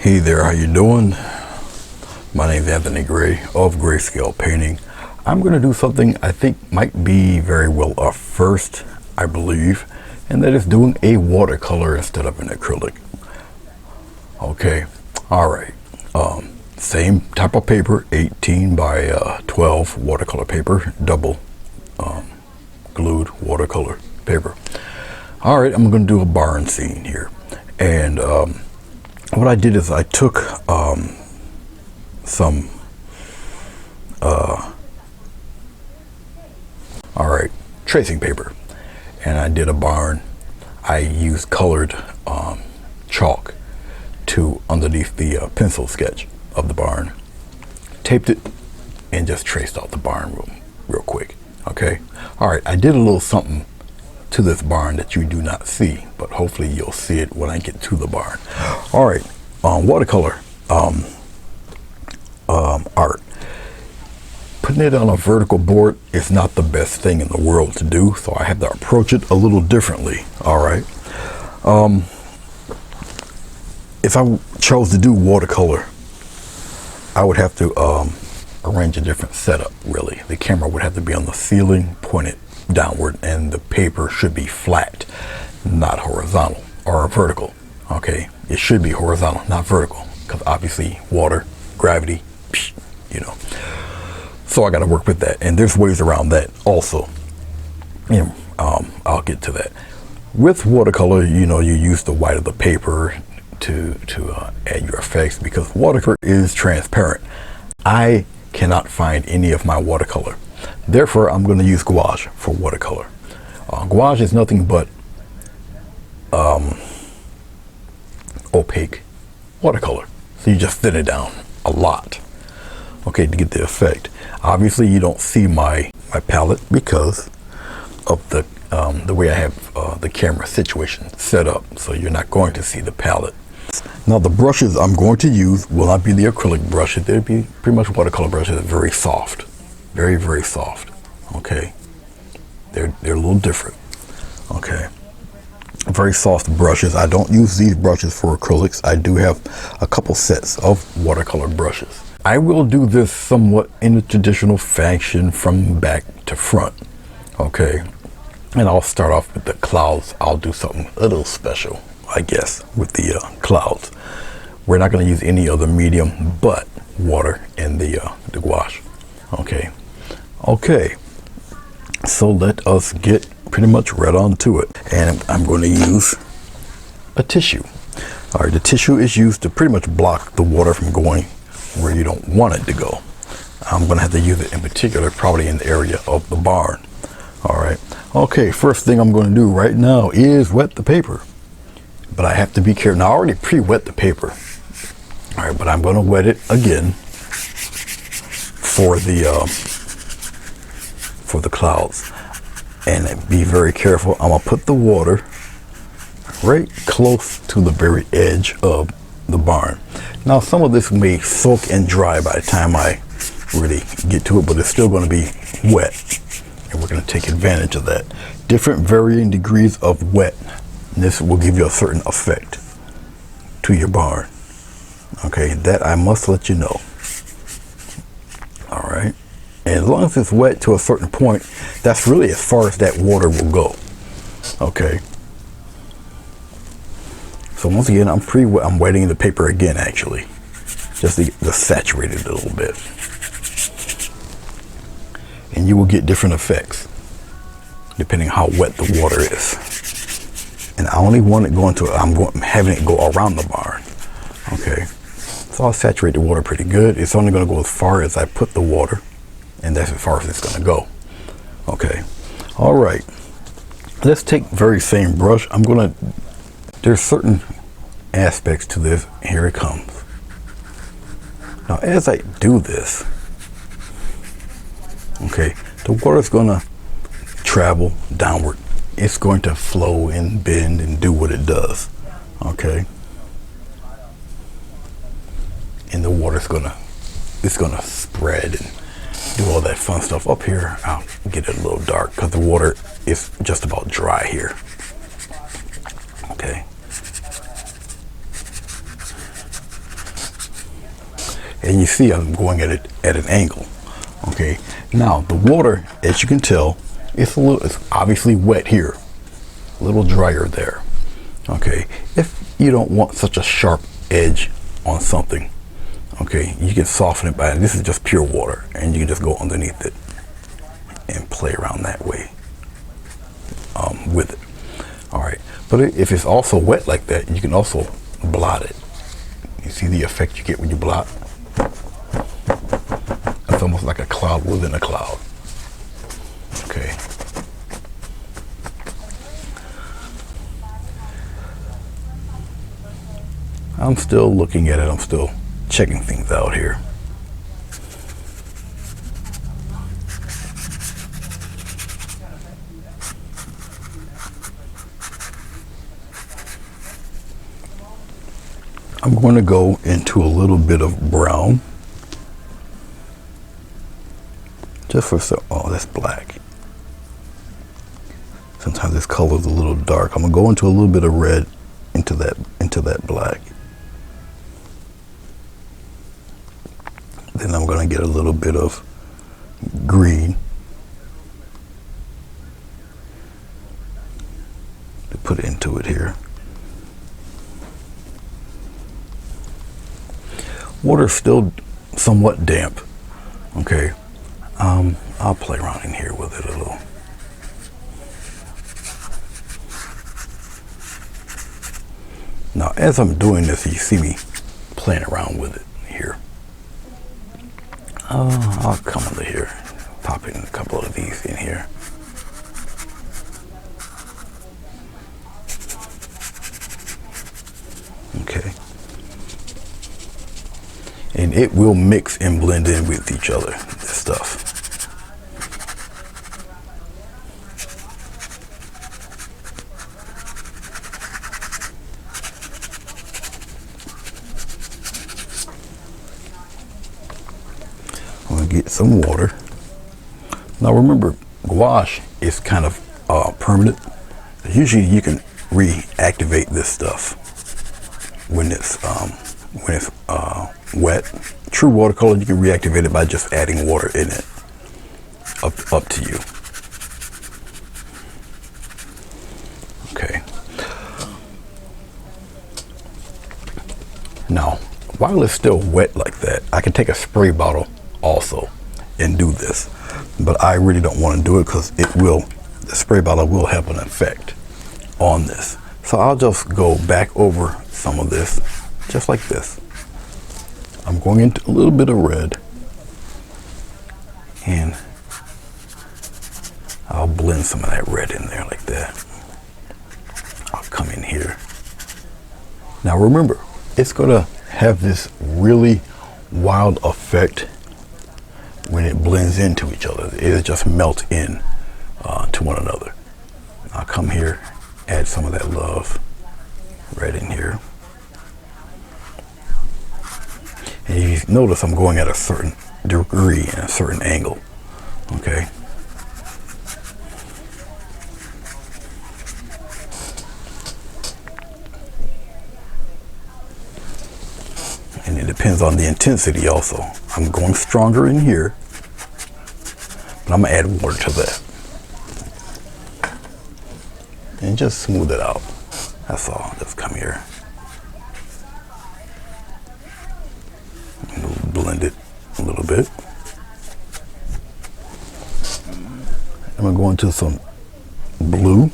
Hey there, how you doing? My name is Anthony Gray of Grayscale Painting. I'm going to do something I think might be very well a first, I believe, and that is doing a watercolor instead of an acrylic. Okay, alright. Same type of paper, 18 by 12 watercolor paper, double glued watercolor paper. Alright, I'm going to do a barn scene here. And what I did is I took some tracing paper, and I did a barn. I used colored chalk to underneath the pencil sketch of the barn, taped it, and just traced out the barn real quick. Okay, all right, I did a little something to this barn that you do not see, but hopefully you'll see it when I get to the barn. All right, watercolor art. Putting it on a vertical board is not the best thing in the world to do, so I have to approach it a little differently. All right. If I chose to do watercolor, I would have to arrange a different setup, really. The camera would have to be on the ceiling, pointed downward, and the paper should be flat, not horizontal or vertical. Okay, it should be horizontal, not vertical, because obviously water, gravity, you know. So I got to work with that, and there's ways around that also. And I'll get to that. With watercolor, you know, you use the white of the paper to add your effects, because watercolor is transparent. I cannot find any of my watercolor. Therefore, I'm going to use gouache for watercolor. Gouache is nothing but opaque watercolor. So you just thin it down a lot, okay, to get the effect. Obviously, you don't see my palette because of the way I have the camera situation set up. So you're not going to see the palette. Now, the brushes I'm going to use will not be the acrylic brushes. They'll be pretty much watercolor brushes, very soft. Very, very soft. Okay, they're a little different. Okay, very soft brushes. I don't use these brushes for acrylics. I do have a couple sets of watercolor brushes. I will do this somewhat in a traditional fashion from back to front. Okay, and I'll start off with the clouds. I'll do something a little special, I guess, with the clouds. We're not going to use any other medium but water and the gouache. Okay, so let us get pretty much right on to it. And I'm going to use a tissue. All right, the tissue is used to pretty much block the water from going where you don't want it to go. I'm going to have to use it in particular probably in the area of the barn. All right, okay, first thing I'm going to do right now is wet the paper. But I have to be careful. Now, I already pre-wet the paper. All right, but I'm going to wet it again for the clouds, and be very careful. I'm gonna put the water right close to the very edge of the barn. Now, some of this may soak and dry by the time I really get to it, but it's still going to be wet, and we're going to take advantage of that. Different varying degrees of wet. This will give you a certain effect to your barn. Okay, that I must let you know. All right, and as long as it's wet to a certain point, that's really as far as that water will go. Okay, so once again, I'm wetting the paper again, actually, just to saturate it a little bit, and you will get different effects depending how wet the water is. And I only want it going to, I'm having it go around the barn. Okay, so I'll saturate the water pretty good. It's only going to go as far as I put the water, and that's as far as it's going to go. Okay, all right, let's take very same brush. There's certain aspects to this. Here it comes. Now, as I do this, okay, the water's going to travel downward. It's going to flow and bend and do what it does. Okay, and the water's gonna spread and do all that fun stuff. Up here, I'll get it a little dark because the water is just about dry here. Okay, and you see I'm going at it at an angle. Okay, now the water, as you can tell, it's obviously wet here, a little drier there. Okay, if you don't want such a sharp edge on something, okay, you can soften it by, this is just pure water, and you can just go underneath it and play around that way with it. All right, but if it's also wet like that, you can also blot it. You see the effect you get when you blot? It's almost like a cloud within a cloud. Okay. I'm still looking at it. I'm still checking things out here. I'm going to go into a little bit of brown. Just for some, oh, that's black. Sometimes this color is a little dark. I'm gonna go into a little bit of red into that black. Then I'm gonna get a little bit of green to put into it here. Water's still somewhat damp. Okay. I'll play around in here with it a little. Now, as I'm doing this, you see me playing around with it here. I'll come under here, pop in a couple of these in here. Okay. And it will mix and blend in with each other, this stuff. I'm gonna get some water. Now remember, gouache is kind of permanent. Usually you can reactivate this stuff when it's wet. True watercolor, you can reactivate it by just adding water in it. Up to you. Okay. Now, while it's still wet like that, I can take a spray bottle also and do this. But I really don't want to do it because the spray bottle will have an effect on this. So I'll just go back over some of this, just like this. I'm going into a little bit of red, and I'll blend some of that red in there like that. I'll come in here. Now remember, it's gonna have this really wild effect when it blends into each other. It'll just melt in to one another. I'll come here, add some of that love red in here. And you notice I'm going at a certain degree and a certain angle, okay? And it depends on the intensity also. I'm going stronger in here, but I'm gonna add water to that. And just smooth it out. That's all, just come here. Blend it a little bit. I'm gonna go into some blue,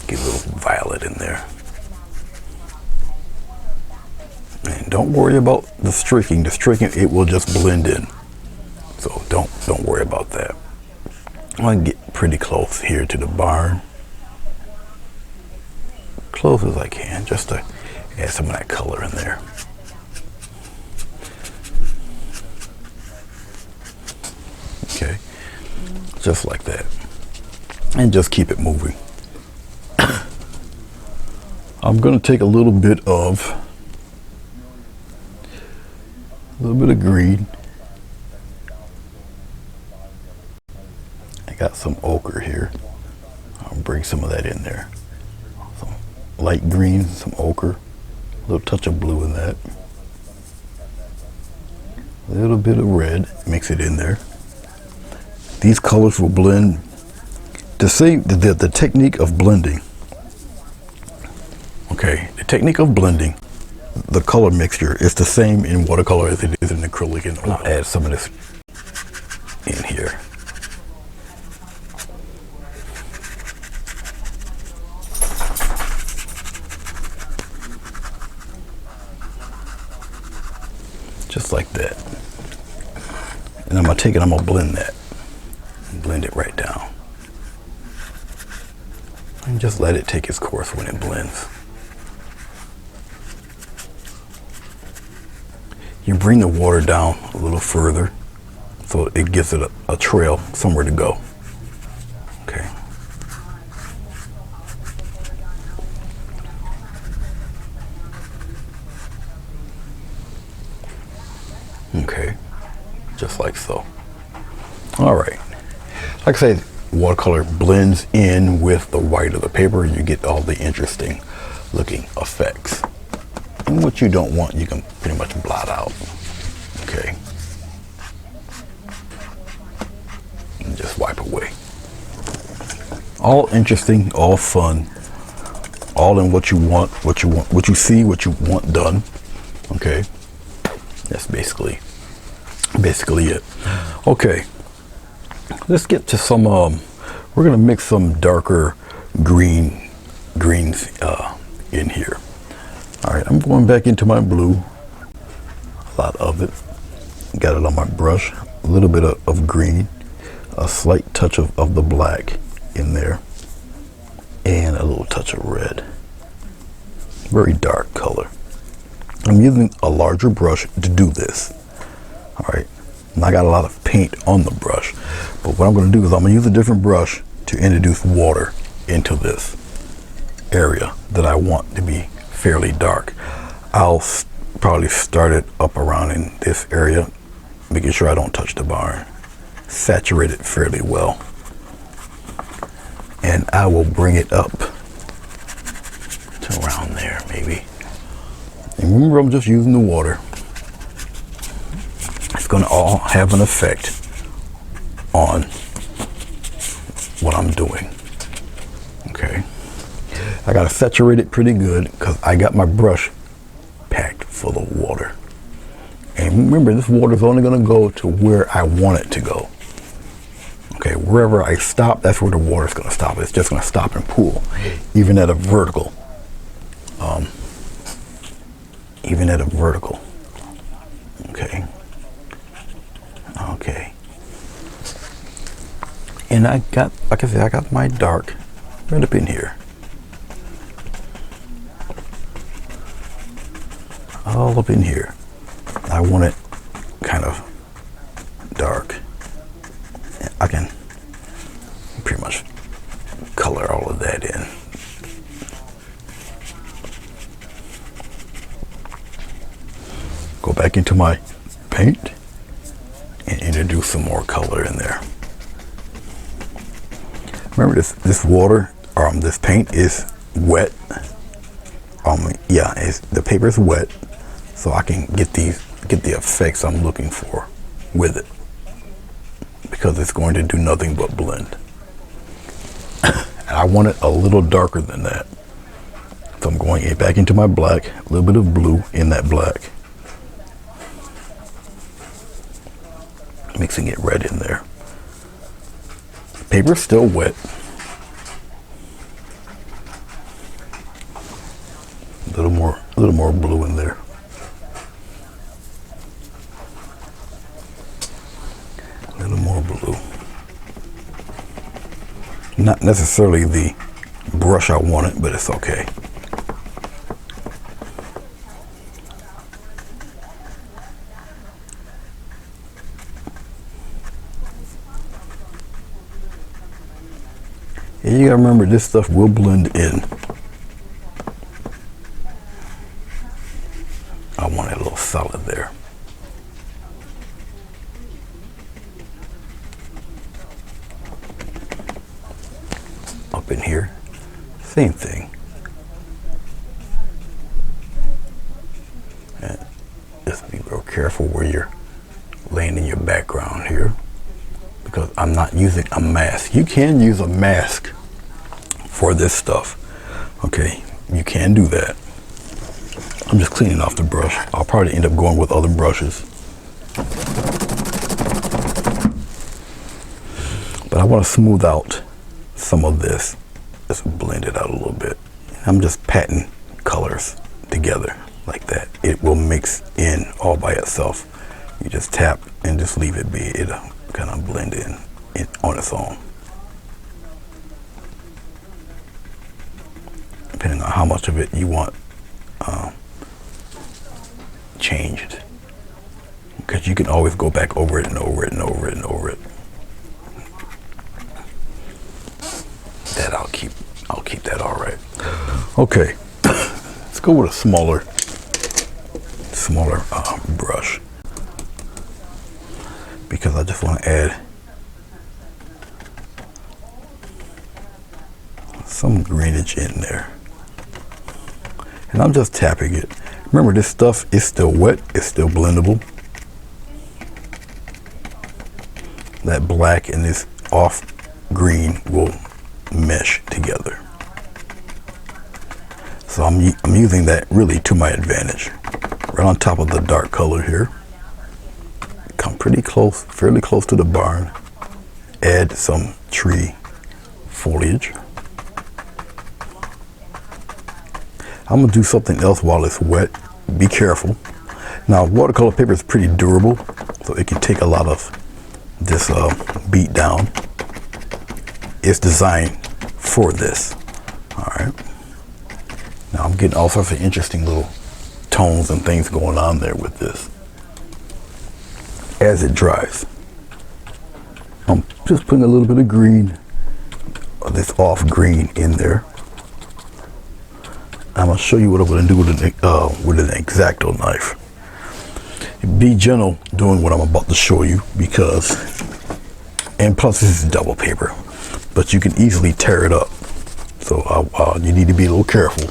get a little violet in there. And don't worry about the streaking. The streaking, it will just blend in. So don't worry about that. I'm gonna get pretty close here to the barn. Close as I can, just to add some of that color in there. Okay, just like that. And just keep it moving. I'm gonna take a little bit of green. I got some ochre here. I'll bring some of that in there. Some light green, some ochre, a little touch of blue in that. A little bit of red, mix it in there. These colors will blend. To say the technique of blending, okay, the technique of blending, the color mixture is the same in watercolor as it is in acrylic, and I'll add some of this in here. Just like that. And I'm gonna take it, I'm gonna blend that. Blend it right down. And just let it take its course when it blends. You bring the water down a little further so it gives it a trail, somewhere to go. Okay. Okay, just like so. All right. Like I said, watercolor blends in with the white of the paper. You get all the interesting looking effects. And what you don't want, you can pretty much blot out. Okay. And just wipe away. All interesting, all fun, all in what you want, what you see, what you want done. Okay. That's basically it. Okay, let's get to some, we're gonna mix some darker greens in here. All right, I'm going back into my blue, a lot of it. Got it on my brush, a little bit of green, a slight touch of the black in there, and a little touch of red. Very dark color. I'm using a larger brush to do this. All right, and I got a lot of paint on the brush, but what I'm going to do is I'm going to use a different brush to introduce water into this area that I want to be fairly dark. I'll probably start it up around in this area, making sure I don't touch the barn. Saturate it fairly well, and I will bring it up to around there maybe. And remember, I'm just using the water. It's going to all have an effect on what I'm doing. Okay. I got to saturate it pretty good because I got my brush packed full of water. And remember, this water is only going to go to where I want it to go. Okay, wherever I stop, that's where the water is going to stop. It's just going to stop and pool, even at a vertical. Even at a vertical. Okay. Okay. And I got, like I said, I got my dark right up in here. All up in here. I want it kind of dark. I can pretty much color all of that in. Go back into my paint and introduce some more color in there. Remember, this water, this paint is wet. Yeah, the paper is wet, so I can get the effects I'm looking for with it, because it's going to do nothing but blend. And I want it a little darker than that, so I'm going back into my black, a little bit of blue in that black. Mixing it red in there. Paper's still wet. A little more blue in there. A little more blue. Not necessarily the brush I wanted, but it's okay. And you gotta remember, this stuff will blend in. I want it a little solid there. Up in here, same thing. And just be real careful where you're laying in your background here, because I'm not using a mask. You can use a mask for this stuff. Okay, you can do that. I'm just cleaning off the brush. I'll probably end up going with other brushes. But I want to smooth out some of this. Just blend it out a little bit. I'm just patting colors together like that. It will mix in all by itself. You just tap and just leave it be. It'll kind of blend in on its own. Depending on how much of it you want changed. Because you can always go back over it and over it and over it and over it. That I'll keep that all right. Okay, let's go with a smaller brush, because I just want to add some greenage in there. And I'm just tapping it. Remember, this stuff is still wet, it's still blendable. That black and this off green will mesh together. So I'm using that really to my advantage. Right on top of the dark color here. Come pretty close, fairly close to the barn. Add some tree foliage. I'm gonna do something else while it's wet. Be careful. Now, watercolor paper is pretty durable, so it can take a lot of this beat down. It's designed for this. All right. Now I'm getting all sorts of interesting little tones and things going on there with this. As it dries, I'm just putting a little bit of green, or this off green in there. I'm gonna show you what I'm gonna do with an X-Acto knife. Be gentle doing what I'm about to show you, because, and plus this is double paper, but you can easily tear it up. So you need to be a little careful.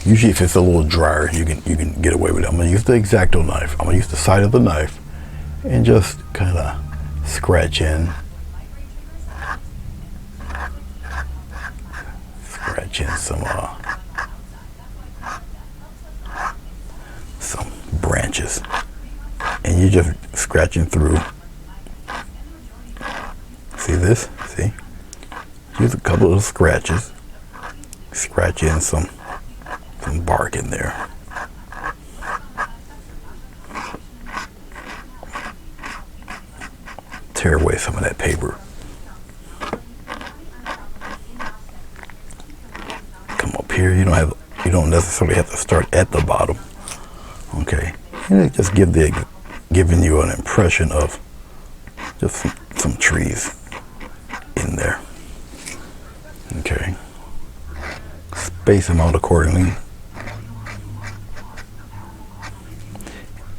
Usually if it's a little drier, you can get away with it. I'm gonna use the X-Acto knife. I'm gonna use the side of the knife and just kind of scratch in. Scratch in some branches. And you're just scratching through. See this? See? Use a couple of scratches. Scratch in some bark in there. Tear away some of that paper. Come up here. You don't necessarily have to start at the bottom. Okay. And it just giving you an impression of just some trees in there. Okay. Space them out accordingly.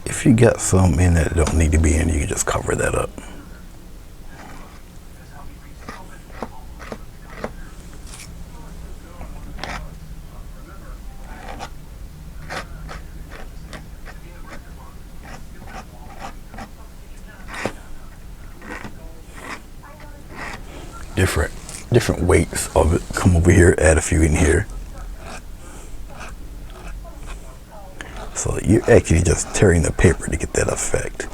If you got some in that don't need to be in, you can just cover that up. Different weights of it. Come over here, add a few in here. So you're actually just tearing the paper to get that effect.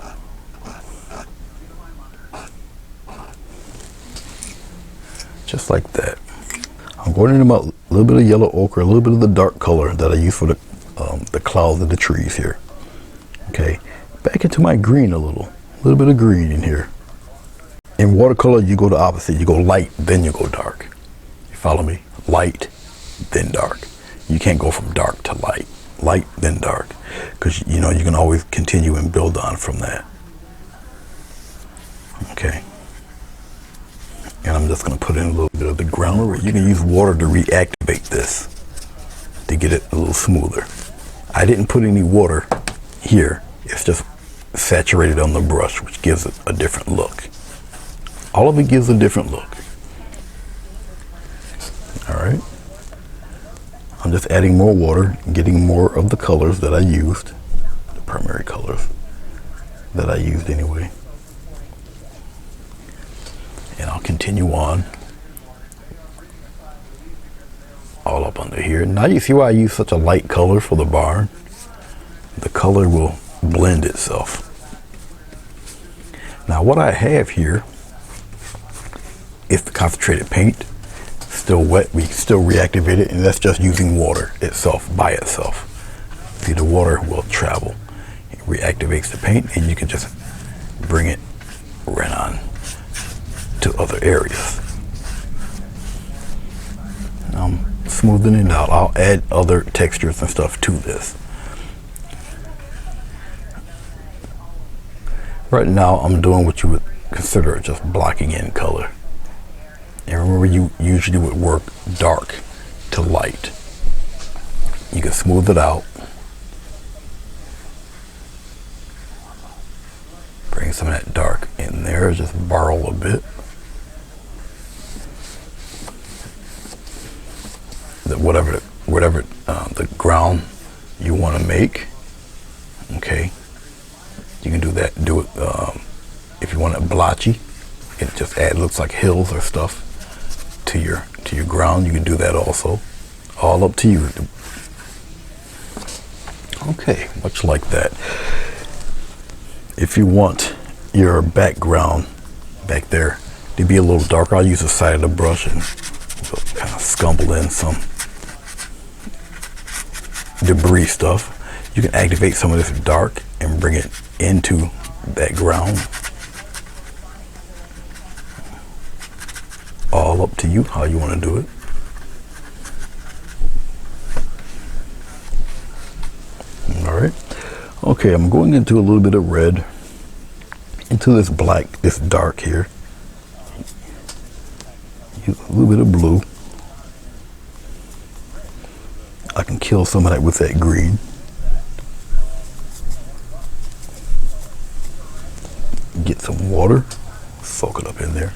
Just like that. I'm going in about a little bit of yellow ochre, a little bit of the dark color that I use for the clouds of the trees here. Okay, back into my green a little bit of green in here. In watercolor, you go the opposite. You go light, then you go dark. You follow me? Light, then dark. You can't go from dark to light. Light, then dark. Because, you can always continue and build on from that. Okay. And I'm just going to put in a little bit of the ground. You can use water to reactivate this, to get it a little smoother. I didn't put any water here. It's just saturated on the brush, which gives it a different look. All of it gives a different look. All right. I'm just adding more water, getting more of the colors that I used to primary colors that I used anyway. And I'll continue on all up under here. Now you see why I use such a light color for the barn. The color will blend itself. Now what I have here is the concentrated paint. Still wet, we can still reactivate it, and that's just using water itself by itself. See, the water will travel. It reactivates the paint, and you can just bring it right on to other areas. Now I'm smoothing it out. I'll add other textures and stuff to this. Right now I'm doing what you would consider just blocking in color. And remember, you usually would work dark to light. You can smooth it out. Bring some of that dark in there, just borrow a bit. Whatever the ground you want to make, okay, you can do that. Do it if you want it blotchy. It just looks like hills or stuff to your ground. You can do that also. All up to you. Okay, much like that. If you want your background back there to be a little darker, I'll use the side of the brush and kind of scumble in some debris stuff. You can activate some of this dark and bring it into that ground. All up to you how you want to do it. All right. Okay, I'm going into a little bit of red, into this black, this dark here. Use a little bit of blue. I can kill some of that with that green. Get some water, soak it up in there.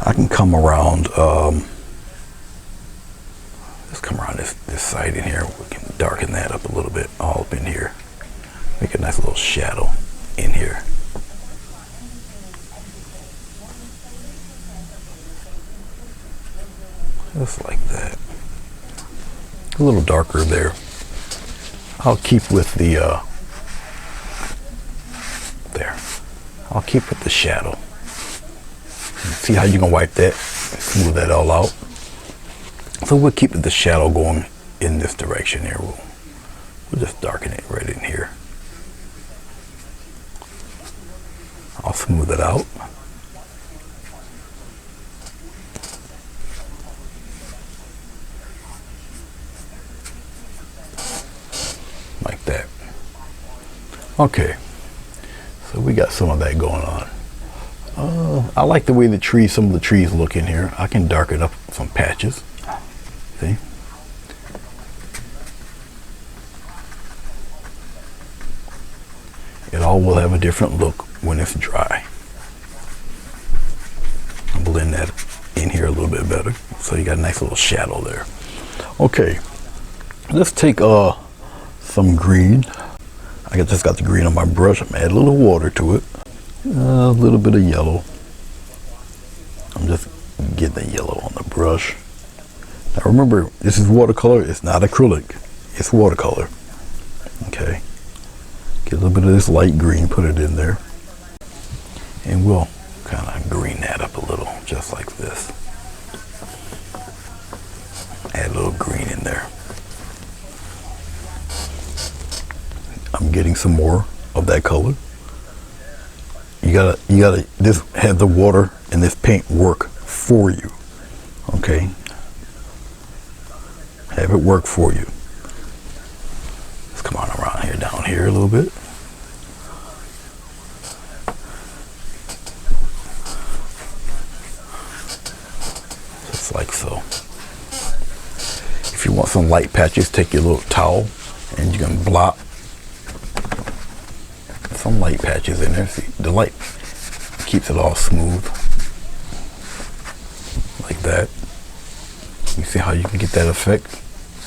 I can come around, let's come around this side in here. We can darken that up a little bit, all up in here. Make a nice little shadow in here. Just like that. A little darker there. I'll keep with the, there. I'll keep with the shadow. See how you can wipe that, smooth that all out. So we'll keep the shadow going in this direction here. We'll just darken it right in here. I'll smooth it out. Like that. Okay, so we got some of that going on. I like the way some of the trees look in here. I can darken up some patches. See? It all will have a different look when it's dry. I'll blend that in here a little bit better. So you got a nice little shadow there. Okay, let's take some green. I just got the green on my brush. I'm gonna add a little water to it. A little bit of yellow. I'm just getting the yellow on the brush. Now remember, this is watercolor. It's not acrylic. It's watercolor. Okay. Get a little bit of this light green, put it in there. And we'll kind of green that up a little, just like this. Add a little green in there. I'm getting some more of that color. You gotta just have the water and this paint work for you. Okay? Have it work for you. Let's come on around here, down here a little bit. Just like so. If you want some light patches, take your little towel and you can blot some light patches in there. See, the light keeps it all smooth like that. You see how you can get that effect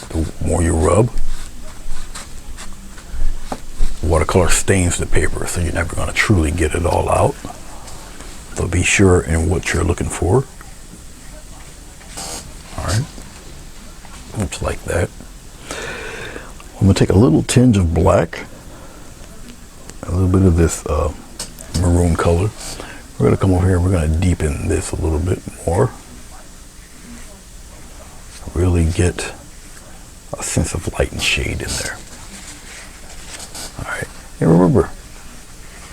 the more you rub. watercolor stains the paper, so you're never going to truly get it all out. So be sure in what you're looking for. All right, looks like that. I'm going to take a little tinge of black, a little bit of this maroon color. We're going to come over here and we're going to deepen this a little bit more. Really get a sense of light and shade in there. All right, and remember,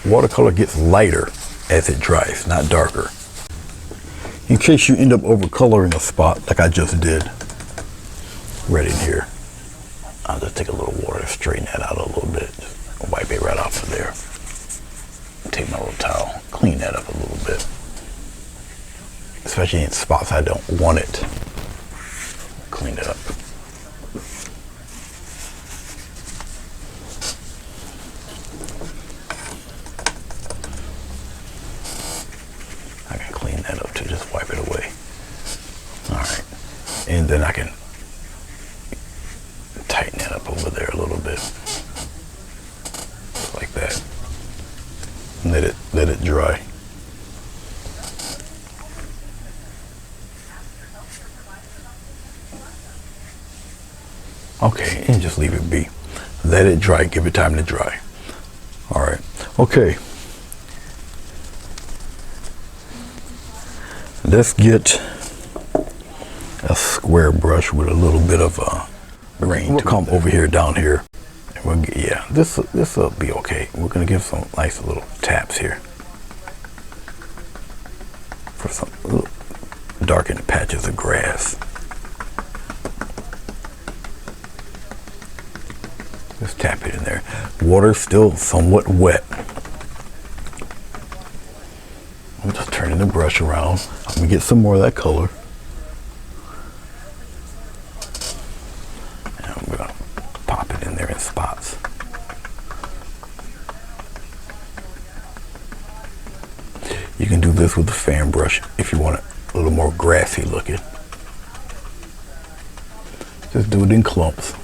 watercolor gets lighter as it dries, not darker. In case you end up overcoloring a spot like I just did right in here, I'll just take a little water to straighten that out a little bit. Just wipe it right off of there. Take my little towel, clean that up a little bit. Especially in spots I don't want it. Clean it up. I can clean that up too, just wipe it away. All right, and then I can tighten that up over there a little bit, just like that. And let it dry. Okay, and just leave it be. Let it dry, give it time to dry. All right, okay. Let's get a square brush with a little bit of grain. We'll come over here, down here, and we'll get, yeah, this will be okay. We're gonna give some nice little taps here for some little darkened patches of grass. Just tap it in there. Water's still somewhat wet. I'm just turning the brush around. I'm gonna get some more of that color. And I'm gonna pop it in there in spots. You can do this with the fan brush if you want it a little more grassy looking. Just do it in clumps.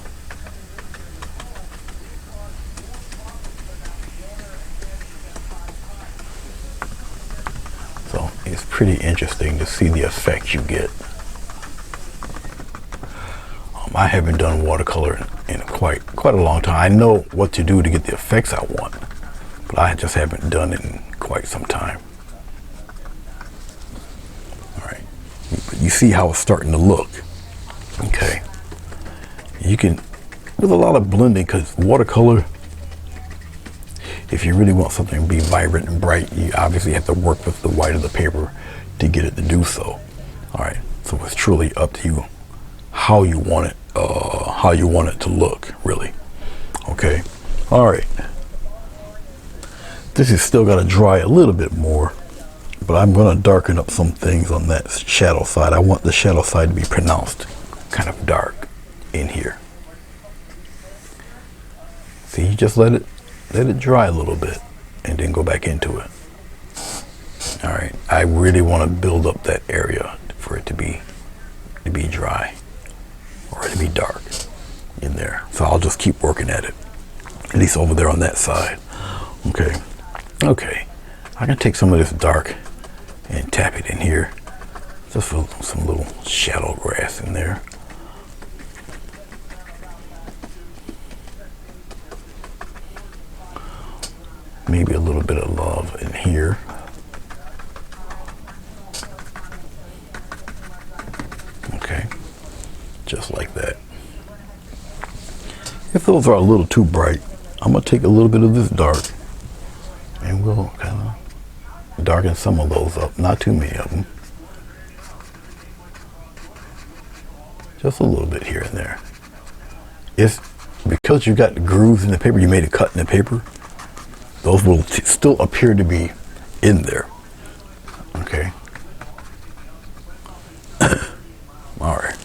It's pretty interesting to see the effect you get. I haven't done watercolor in quite a long time. I know what to do to get the effects I want, but I just haven't done it in quite some time. All right, you see how it's starting to look. Okay, you can, with a lot of blending, because watercolor, if you really want something to be vibrant and bright, you obviously have to work with the white of the paper to get it to do so. All right, so it's truly up to you how you want it to look, really. Okay, all right. This is still got to dry a little bit more, but I'm going to darken up some things on that shadow side. I want the shadow side to be pronounced kind of dark in here. See, you just let it dry a little bit and then go back into it. All right, I really want to build up that area for it to be dry or to be dark in there. So I'll just keep working at it, at least over there on that side. Okay, I can take some of this dark and tap it in here, just for some little shadow grass in there. Maybe a little bit of love in here. Okay, just like that. If those are a little too bright, I'm gonna take a little bit of this dark and we'll kind of darken some of those up, not too many of them. Just a little bit here and there. It's because you got the grooves in the paper, you made a cut in the paper, those will still appear to be in there. Okay. All right.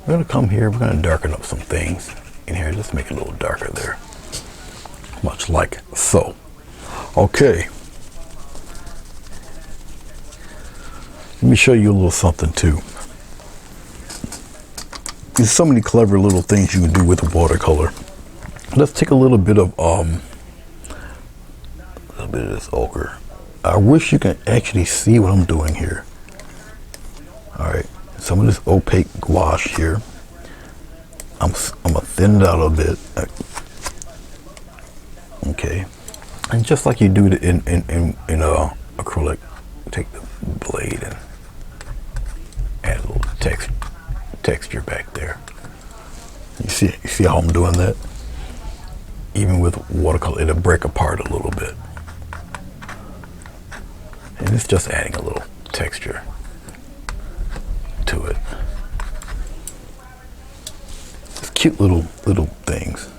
We're going to come here. We're going to darken up some things in here. Just make it a little darker there. Much like so. Okay. Let me show you a little something too. There's so many clever little things you can do with watercolor. Let's take a little bit of little bit of this ochre. I wish you can actually see what I'm doing here. All right, some of this opaque gouache here. I'm gonna thin it out a bit. Okay, and just like you do it in acrylic, take the blade and add a little texture back there. You see how I'm doing that? Even with watercolor, it'll break apart a little bit. And it's just adding a little texture to it. Just cute little things.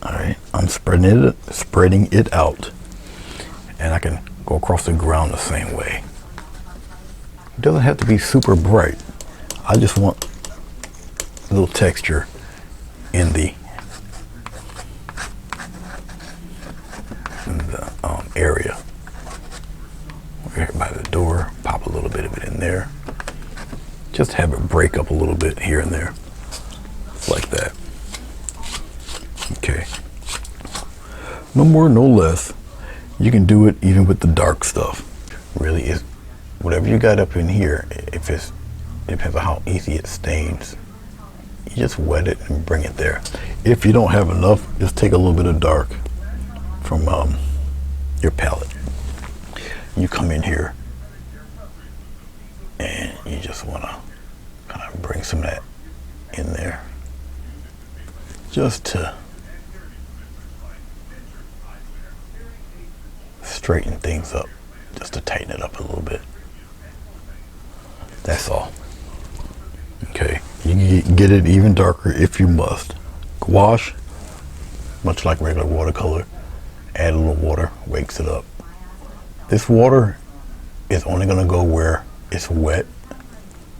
All right, I'm spreading it out, and I can go across the ground the same way. It doesn't have to be super bright. I just want a little texture in the area. Right by the door, pop a little bit of it in there. Just have it break up a little bit here and there, like that. Okay. No more, no less. You can do it even with the dark stuff. Really, is whatever you got up in here. If it depends on how easy it stains, you just wet it and bring it there. If you don't have enough, just take a little bit of dark from your palette. You come in here and you just want to kind of bring some of that in there, just to straighten things up, just to tighten it up a little bit. That's all. Okay, you can get it even darker if you must. Gouache, much like regular watercolor, add a little water, wakes it up. This water is only going to go where it's wet.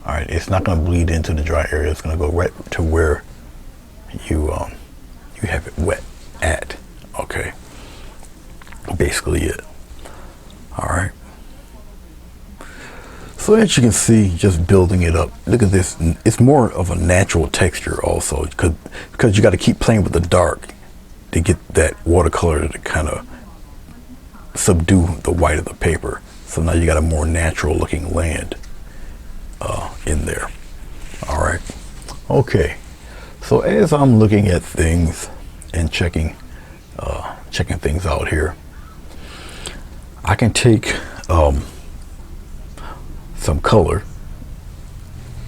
All right, it's not going to bleed into the dry area. It's going to go right to where you have it wet at. Okay, basically it. All right. So as you can see, just building it up. Look at this. It's more of a natural texture also, because you got to keep playing with the dark to get that watercolor to kind of subdue the white of the paper. So now you got a more natural looking land in there. All right. Okay. So as I'm looking at things and checking things out here, I can take some color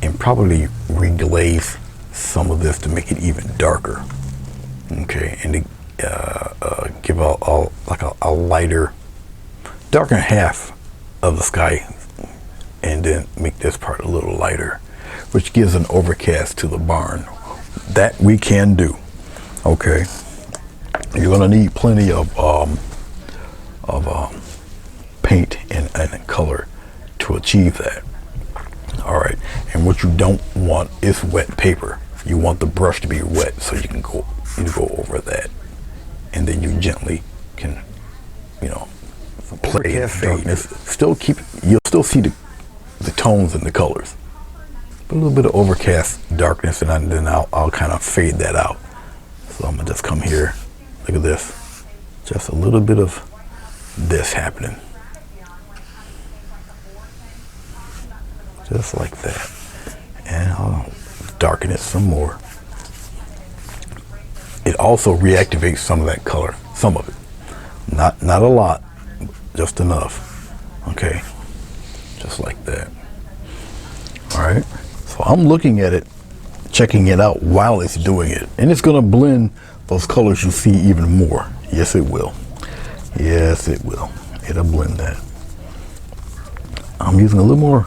and probably reglaze some of this to make it even darker. Okay, and to give like a lighter, darken half of the sky, and then make this part a little lighter, which gives an overcast to the barn. That we can do. Okay, you're gonna need plenty of paint and color to achieve that. All right, and what you don't want is wet paper. You want the brush to be wet so you can go over that, and then you gently can, play in darkness. You'll still see the tones and the colors, but a little bit of overcast darkness, and then I'll kind of fade that out. So I'm gonna just come here. Look at this, just a little bit of this happening, just like that, and I'll darken it some more. It also reactivates some of that color, some of it, not a lot, just enough. Okay, just like that. All right, so I'm looking at it, checking it out while it's doing it, and it's gonna blend those colors you see even more. Yes, it will. Yes, it will. It'll blend that. I'm using a little more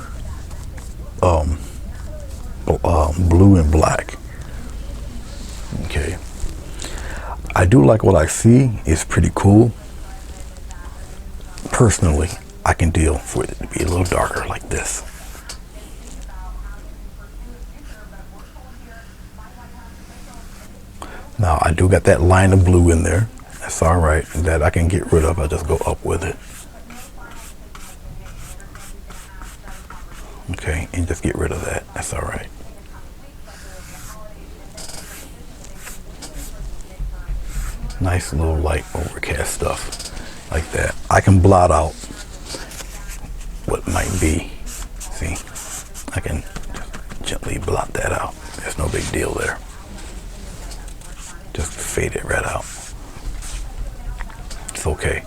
blue and black. Okay, I do like what I see. It's pretty cool. Personally, I can deal with it to be a little darker like this. Now I do got that line of blue in there. That's all right. That I can get rid of. I just go up with it. Okay, and just get rid of that. That's all right. Nice little light overcast stuff like that. I can blot out what might be. See, I can gently blot that out. There's no big deal there. Just fade it right out. It's okay.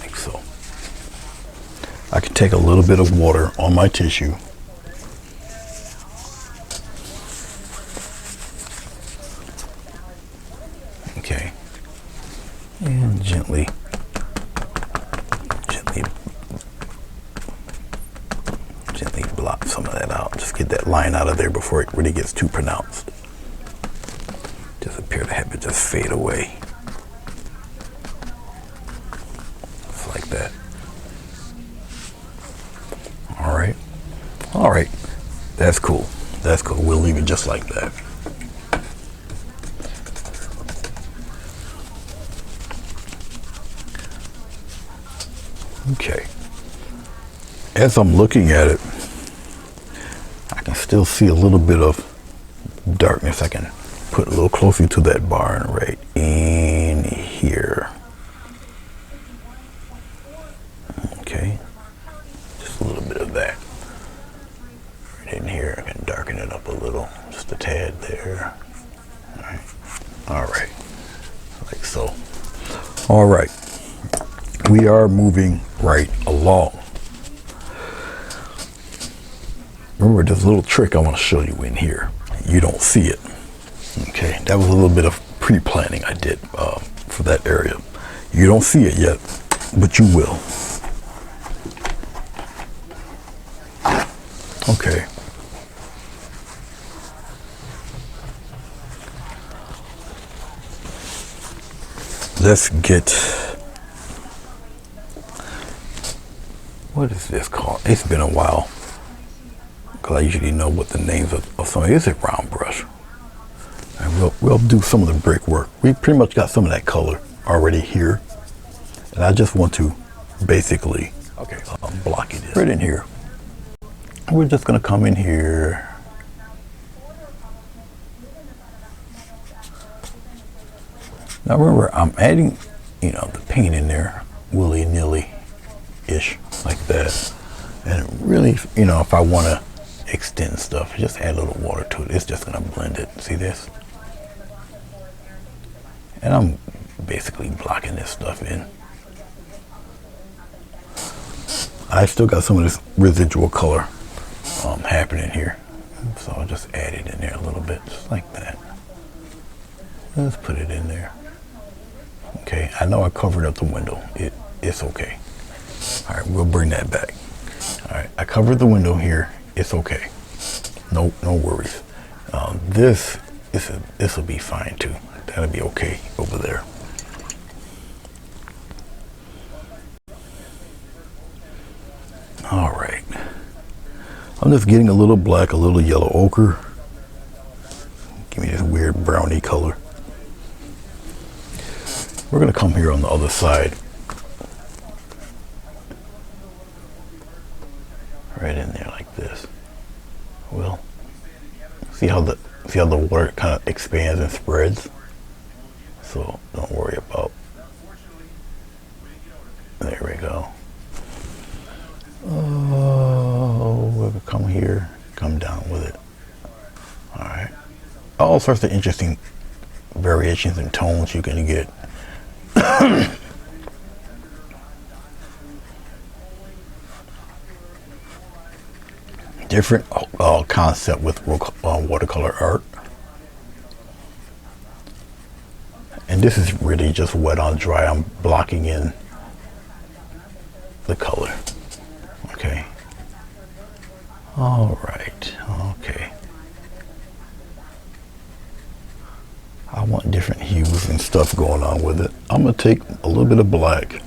Like so. I can take a little bit of water on my tissue. Okay. And gently blot some of that out. Just get that line out of there before it really gets too pronounced. Just appear to have it just fade away. Just like that. All right. That's cool. That's cool. We'll leave it just like that. Okay. As I'm looking at it, I can still see a little bit of darkness. I can put a little closer to that barn right in here. Okay. Just a little bit of that. Right in here, I can darken it up a little. Just a tad there. All right. All right. Like so. All right. We are moving right along. Remember this little trick I want to show you in here. You don't see it. Okay, that was a little bit of pre-planning I did for that area. You don't see it yet, but you will. Okay. Let's get, what is this called? It's been a while, because I usually know what the names of some. It's a round brush. And we'll do some of the brick work. We pretty much got some of that color already here. And I just want to basically block it right in here. We're just gonna come in here. Now remember, I'm adding, the paint in there willy-nilly-ish like that. And really, if I want to extend stuff, just add a little water to it. It's just gonna blend it. See this? And I'm basically blocking this stuff in. I still got some of this residual color happening here. So I'll just add it in there a little bit, just like that. Let's put it in there. Okay, I know I covered up the window. It's okay. All right, we'll bring that back. All right, I covered the window here. It's okay. No worries. This will be fine too. That'll be okay over there. All right. I'm just getting a little black, a little yellow ochre. Give me this weird browny color. We're gonna come here on the other side. Right in there like this. Well, see how the water kind of expands and spreads? So don't worry about. There we go. Oh, we'll come here, come down with it. All right. All sorts of interesting variations and tones you can get. Different concept with watercolor art. And this is really just wet on dry. I'm blocking in the color. Okay. All right. Okay. I want different hues and stuff going on with it. I'm gonna take a little bit of black,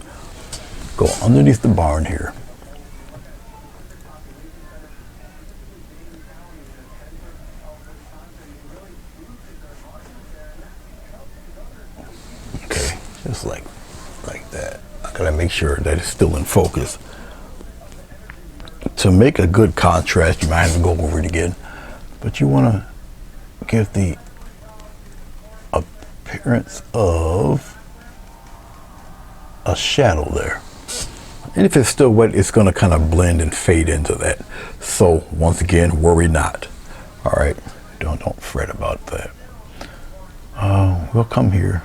go underneath the barn here. Okay, just like that. I gotta make sure that it's still in focus to to make a good contrast, you might have to go over it again, but you want to give the appearance of a shadow there. And if it's still wet, it's going to kind of blend and fade into that. So once again, worry not. All right, don't fret about that. We'll come here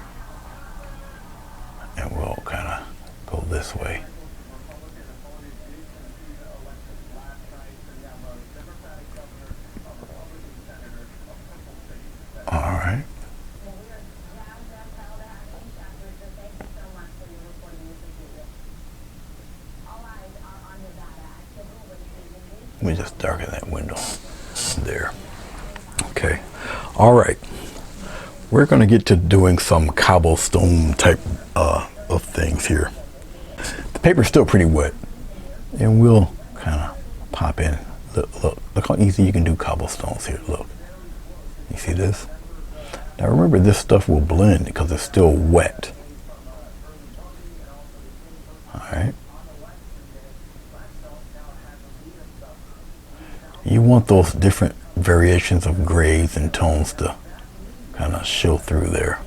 and we'll kind of go this way. All right. Let me just darken that window there. Okay. All right. We're going to get to doing some cobblestone type of things here. The paper's still pretty wet, and we'll kind of pop in. Look how easy you can do cobblestones here. Look. You see this? Now remember, this stuff will blend because it's still wet. All right. You want those different variations of grays and tones to kind of show through there.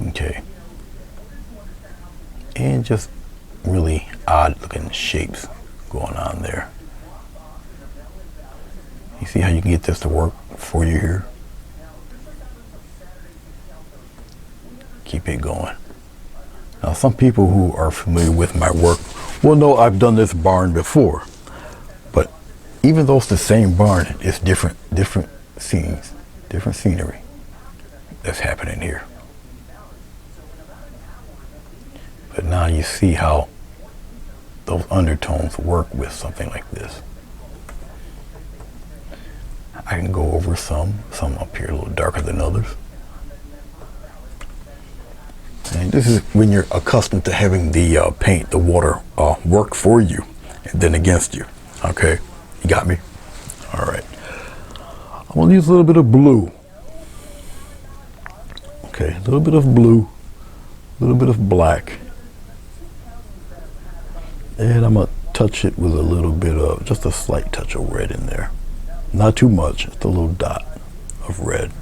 Okay. And just really odd looking shapes going on there. You see how you can get this to work for you here? Keep it going. Now some people who are familiar with my work will know I've done this barn before. But even though it's the same barn, it's different scenes, different scenery that's happening here. But now you see how those undertones work with something like this. I can go over some up here a little darker than others. And this is when you're accustomed to having the paint, the water work for you and then against you. Okay, you got me? All right. I'm gonna use a little bit of blue. Okay, a little bit of blue, a little bit of black. And I'm gonna touch it with a little bit of, just a slight touch of red in there. Not too much, just a little dot of red.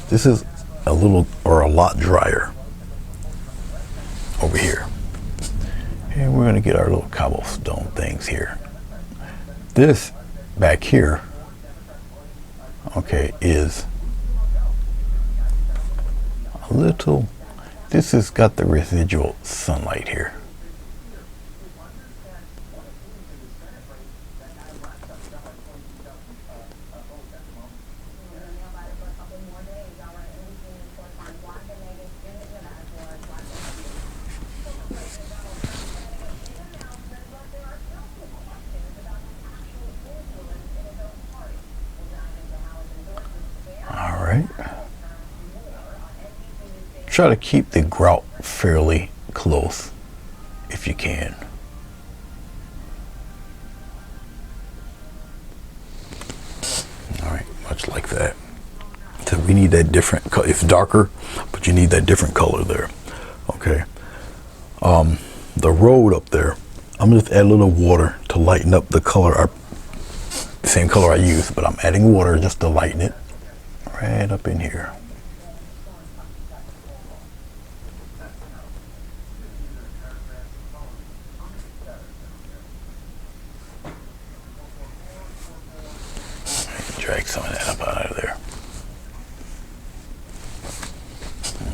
This is a little or a lot drier over here. And we're gonna get our little cobblestone things here. This back here, okay, is a little, this has got the residual sunlight here. Try to keep the grout fairly close if you can. All right, much like that. So we need that different color. It's darker, but you need that different color there. Okay. The road up there, I'm gonna just add a little water to lighten up the color, the same color I used, but I'm adding water just to lighten it right up in here. Drag some of that up out of there.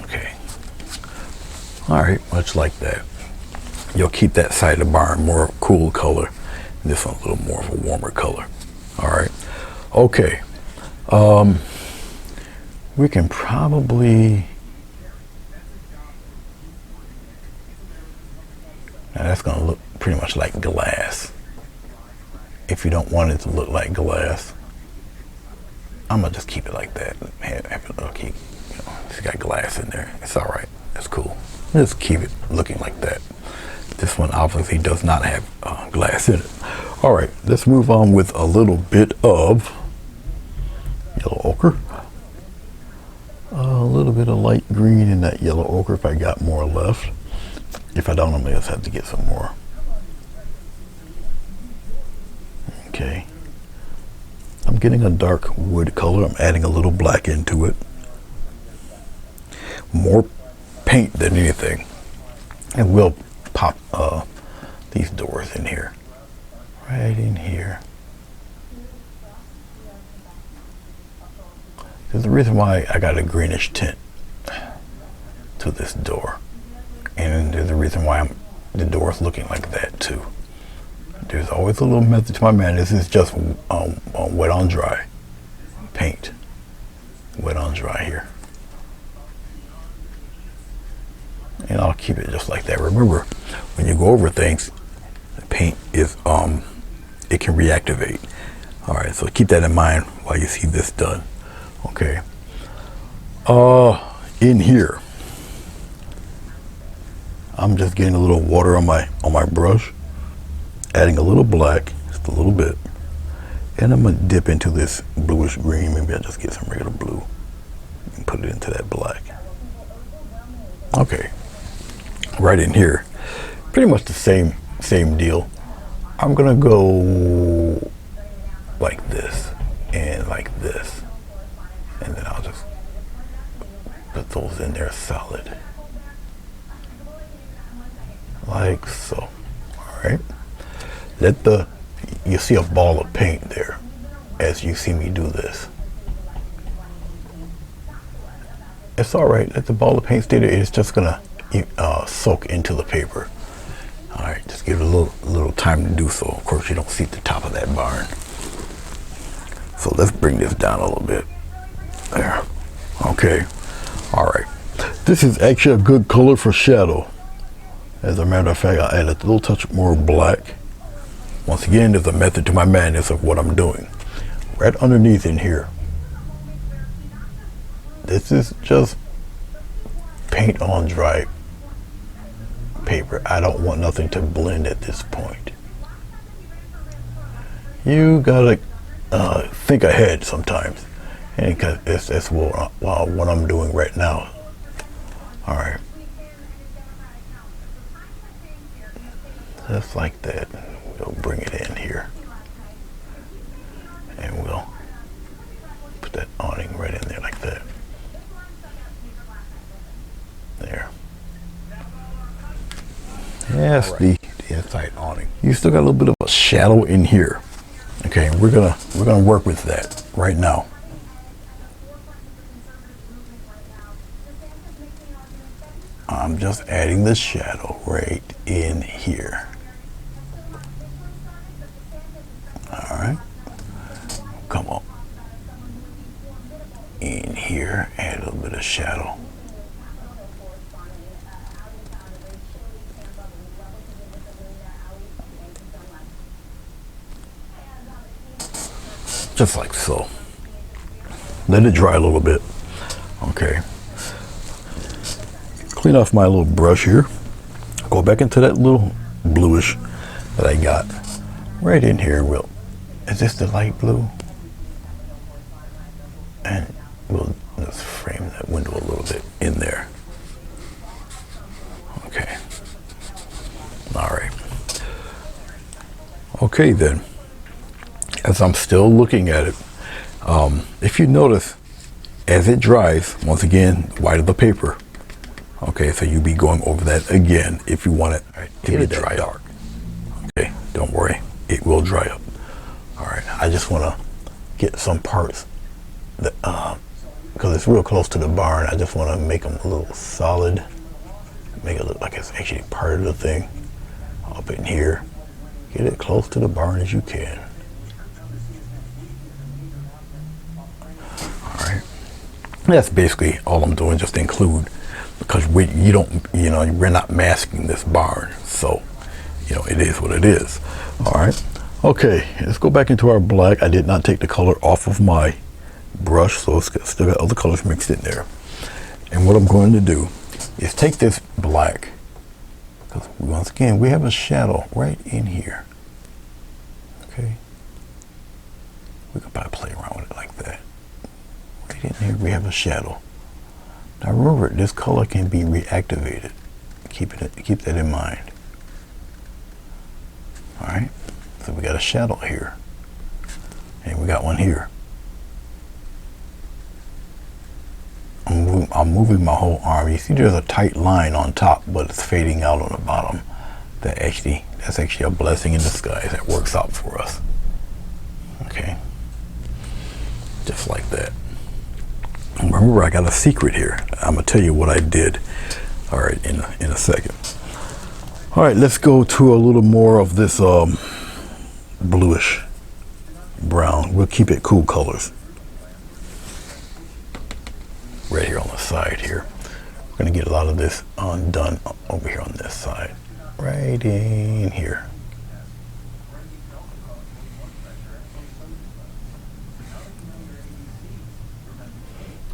Okay. All right, much like that. You'll keep that side of the barn more cool color. This one a little more of a warmer color. All right. Okay. We can probably, now that's going to look pretty much like glass. If you don't want it to look like glass, I'm gonna just keep it like that. Have it look, it's got glass in there. It's all right. That's cool. Just keep it looking like that. This one obviously does not have glass in it. All right, let's move on with a little bit of yellow ochre. A little bit of light green in that yellow ochre if I got more left. If I don't, I may just have to get some more. Okay. I'm getting a dark wood color. I'm adding a little black into it. More paint than anything. And we'll pop these doors in here. Right in here. There's a reason why I got a greenish tint to this door. And there's a reason why the door's looking like that too. There's always a little method to my madness. This is just wet on dry paint. Wet on dry here. And I'll keep it just like that. Remember, when you go over things, the paint is it can reactivate. All right, so keep that in mind while you see this done. Okay. In here, I'm just getting a little water on my brush, adding a little black, just a little bit, and I'm gonna dip into this bluish green. Maybe I'll just get some regular blue and put it into that black. Okay, right in here, pretty much the same deal. I'm gonna go like this and like this, and then I'll just put those in there solid, like so. All right. You see a ball of paint there as you see me do this. It's all right. Let the ball of paint stay there. It's just gonna soak into the paper. All right, just give it a little time to do so. Of course, you don't see the top of that barn. So let's bring this down a little bit. There. Okay. All right. This is actually a good color for shadow. As a matter of fact, I added a little touch more black. Once again, there's a method to my madness of what I'm doing. Right underneath in here. This is just paint on dry paper. I don't want nothing to blend at this point. You gotta think ahead sometimes, and that's what I'm doing right now. All right, just like that. We'll bring it in here, and we'll put that awning right in there like that. There. Yes, right. The inside awning. You still got a little bit of a shadow in here. Okay, we're gonna work with that right now. I'm just adding the shadow right in here. All right, come on. In here, add a little bit of shadow. Just like so. Let it dry a little bit. Okay. Clean off my little brush here. Go back into that little bluish that I got. Right in here. Is this the light blue? And we'll just frame that window a little bit in there. Okay. All right. Okay then. As I'm still looking at it, if you notice, as it dries, once again, white of the paper. Okay, so you'll be going over that again if you want it to be dry dark. Okay, don't worry, it will dry up. All right, I just want to get some parts that, because it's real close to the barn, I just want to make them a little solid, make it look like it's actually part of the thing. Up in here, get it close to the barn as you can. That's basically all I'm doing, just to include, because we're not masking this barn, so it is what it is. All right, okay, let's go back into our black. I did not take the color off of my brush, so it's still got other colors mixed in there. And what I'm going to do is take this black, because once again we have a shadow right in here. Okay, we could probably play around with it like that. Right in here we have a shadow. Now remember, this color can be reactivated. Keep that in mind. All right, so we got a shadow here. And we got one here. I'm moving my whole arm. You see there's a tight line on top, but it's fading out on the bottom. That's actually a blessing in disguise. That works out for us. Okay. Just like that. And remember, I got a secret here. I'm gonna tell you what I did. All right, in a second. All right, let's go to a little more of this bluish brown. We'll keep it cool colors. Right here on the side here. We're gonna get a lot of this done over here on this side. Right in here.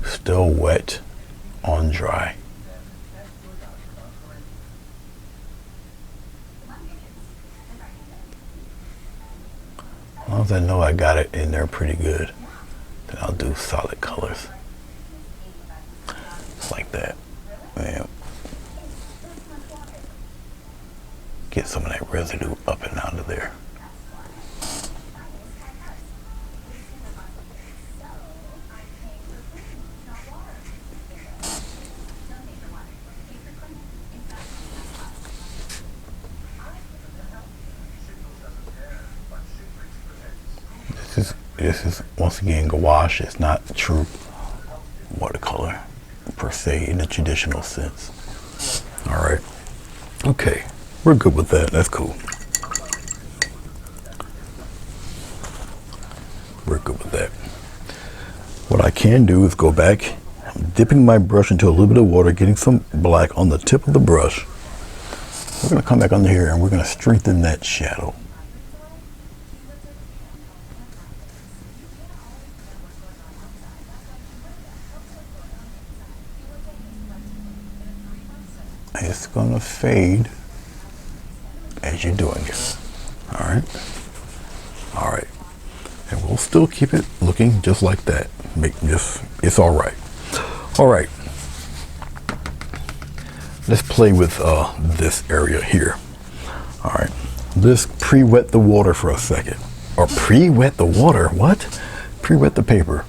Still wet on dry. As long as I know I got it in there pretty good, then I'll do solid colors. Just like that. And get some of that residue up and out of there. This is once again gouache. It's not true watercolor per se in the traditional sense. All right. Okay. We're good with that. That's cool. We're good with that. What I can do is go back. I'm dipping my brush into a little bit of water, getting some black on the tip of the brush. We're going to come back under here and we're going to strengthen that shadow. It's going to fade as you're doing it. All right. All right. And we'll still keep it looking just like that. It's all right. All right. Let's play with this area here. All right. Let's pre-wet the water for a second. Or pre-wet the water? What? Pre-wet the paper.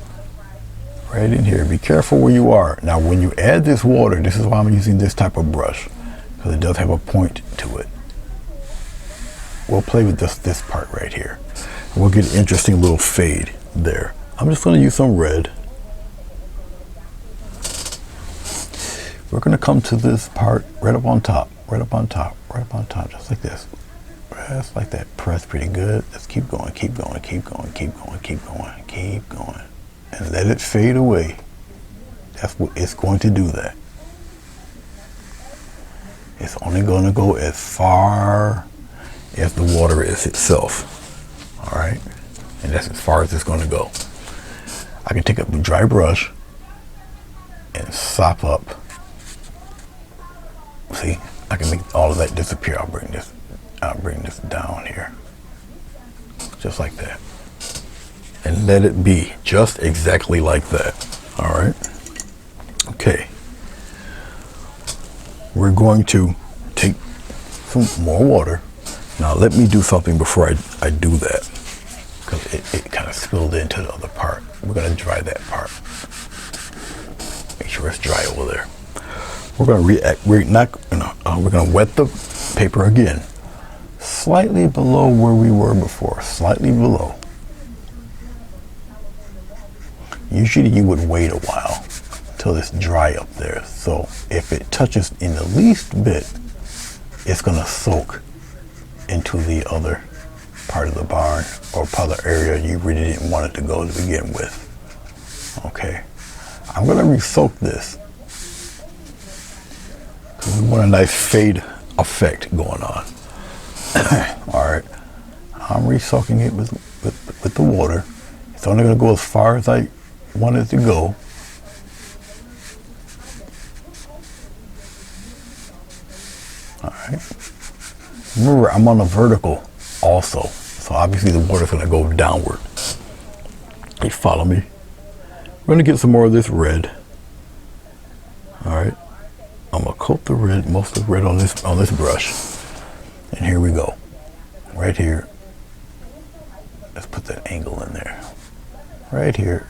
Right in here. Be careful where you are. Now, when you add this water, this is why I'm using this type of brush, because it does have a point to it. We'll play with this part right here. We'll get an interesting little fade there. I'm just going to use some red. We're going to come to this part right up on top, right up on top, right up on top, just like this. Just like that. Press pretty good. Let's keep going, keep going, keep going, keep going, keep going, keep going. And let it fade away. That's what it's going to do. That it's only going to go as far as the water is itself. All right, and that's as far as it's going to go. I can take a dry brush and sop up. See, I can make all of that disappear. I'll bring this down here, just like that. And let it be just exactly like that. All right. Okay. We're going to take some more water. Now let me do something before I do that, because it kind of spilled into the other part. We're going to dry that part. Make sure it's dry over there. We're going to we're going to wet the paper again, slightly below where we were before, slightly below. Usually you would wait a while till it's dry up there. So if it touches in the least bit, it's going to soak into the other part of the barn or part of the area you really didn't want it to go to begin with. Okay. I'm going to re-soak this, because we want a nice fade effect going on. All right. I'm re-soaking it with the water. It's only going to go as far as I want it to go. All right. Remember, I'm on a vertical also, so obviously the water's going to go downward. You follow me? We're going to get some more of this red. All right. I'm going to coat the red, most of the red on this brush. And here we go. Right here. Let's put that angle in there. Right here.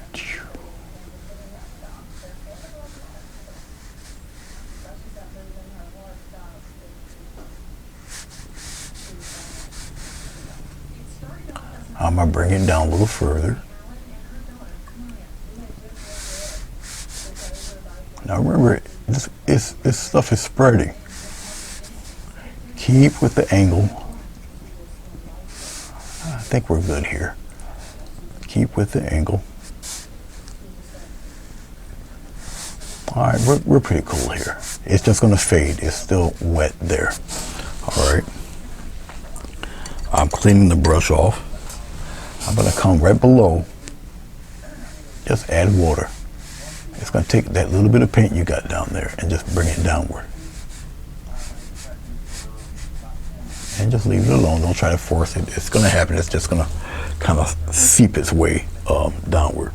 I'm gonna bring it down a little further. Now remember, this stuff is spreading. Keep with the angle. I think we're good here. Keep with the angle. All right, we're pretty cool here. It's just gonna fade. It's still wet there. All right. I'm cleaning the brush off. I'm gonna come right below. Just add water. It's gonna take that little bit of paint you got down there and just bring it downward. And just leave it alone. Don't try to force it. It's gonna happen. It's just gonna kind of seep its way downward.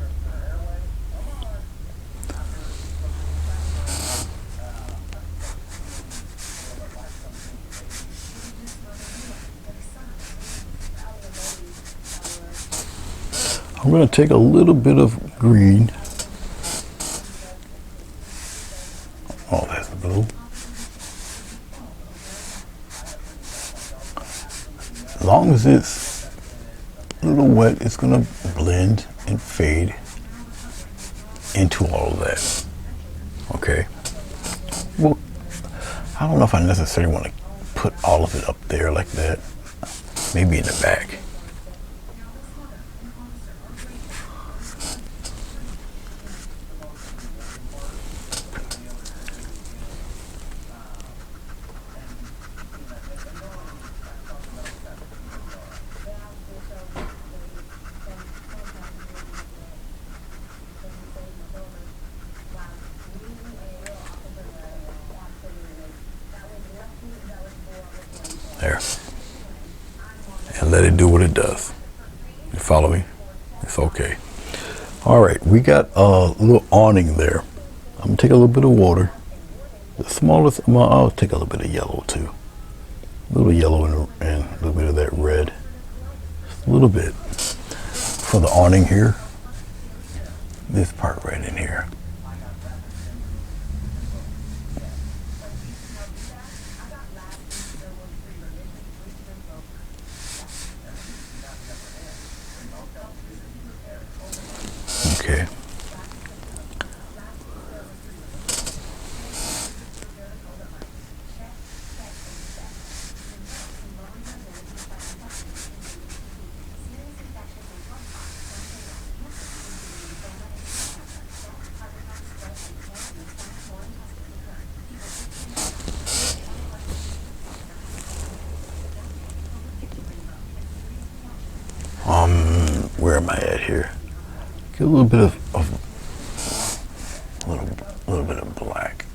I'm going to take a little bit of green. Oh, that's blue. As long as it's a little wet, it's going to blend and fade into all of that. Okay. Well, I don't know if I necessarily want to put all of it up there like that. Maybe in the back. There. And let it do what it does. You follow me? It's okay. All right, we got a little awning there. I'm gonna take a little bit of water. The smallest amount, I'll take a little bit of yellow too. A little yellow and a little bit of that red. Just a little bit. For the awning here. This part right in here. Okay. Where am I at here? Get a little bit of a little bit of black.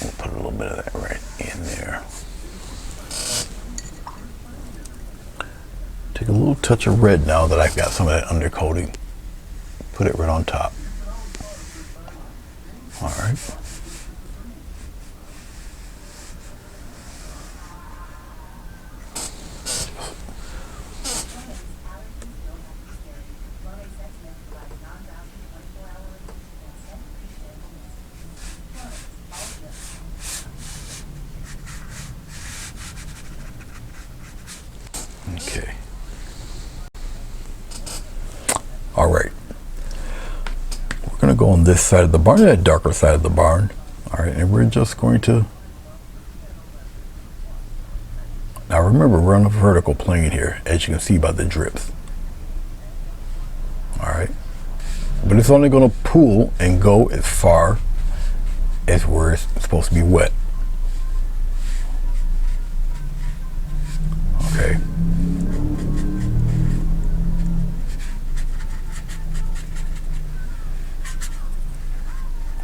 We'll put a little bit of that right in there. Take a little touch of red now that I've got some of that undercoating. Put it right on top. All right. Okay. All right. We're going to go on this side of the barn, that darker side of the barn. All right, and we're just going to. Now remember, we're on a vertical plane here, as you can see by the drips. All right. But it's only going to pool and go as far as where it's supposed to be wet. Okay.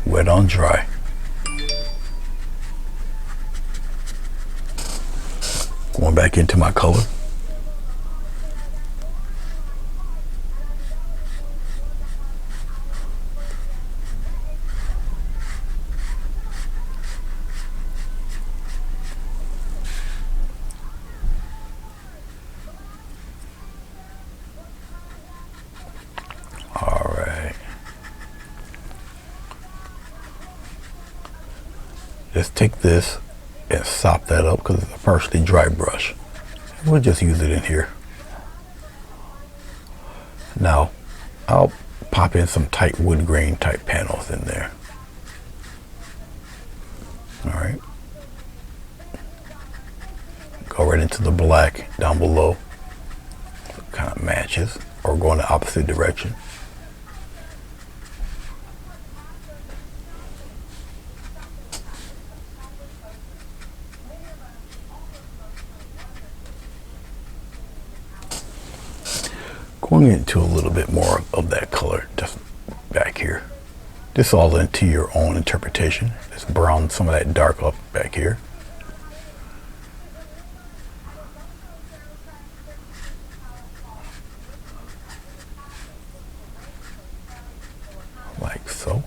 Wet on dry. Going back into my color. let's take this and sop that up because it's a partially dry brush. We'll just use it in here. Now, I'll pop in some tight wood grain type panels in there. All right. Go right into the black down below. Kind of matches, or go in the opposite direction. Going into a little bit more of that color just back here. This all into your own interpretation. Just brown some of that dark up back here. Like so.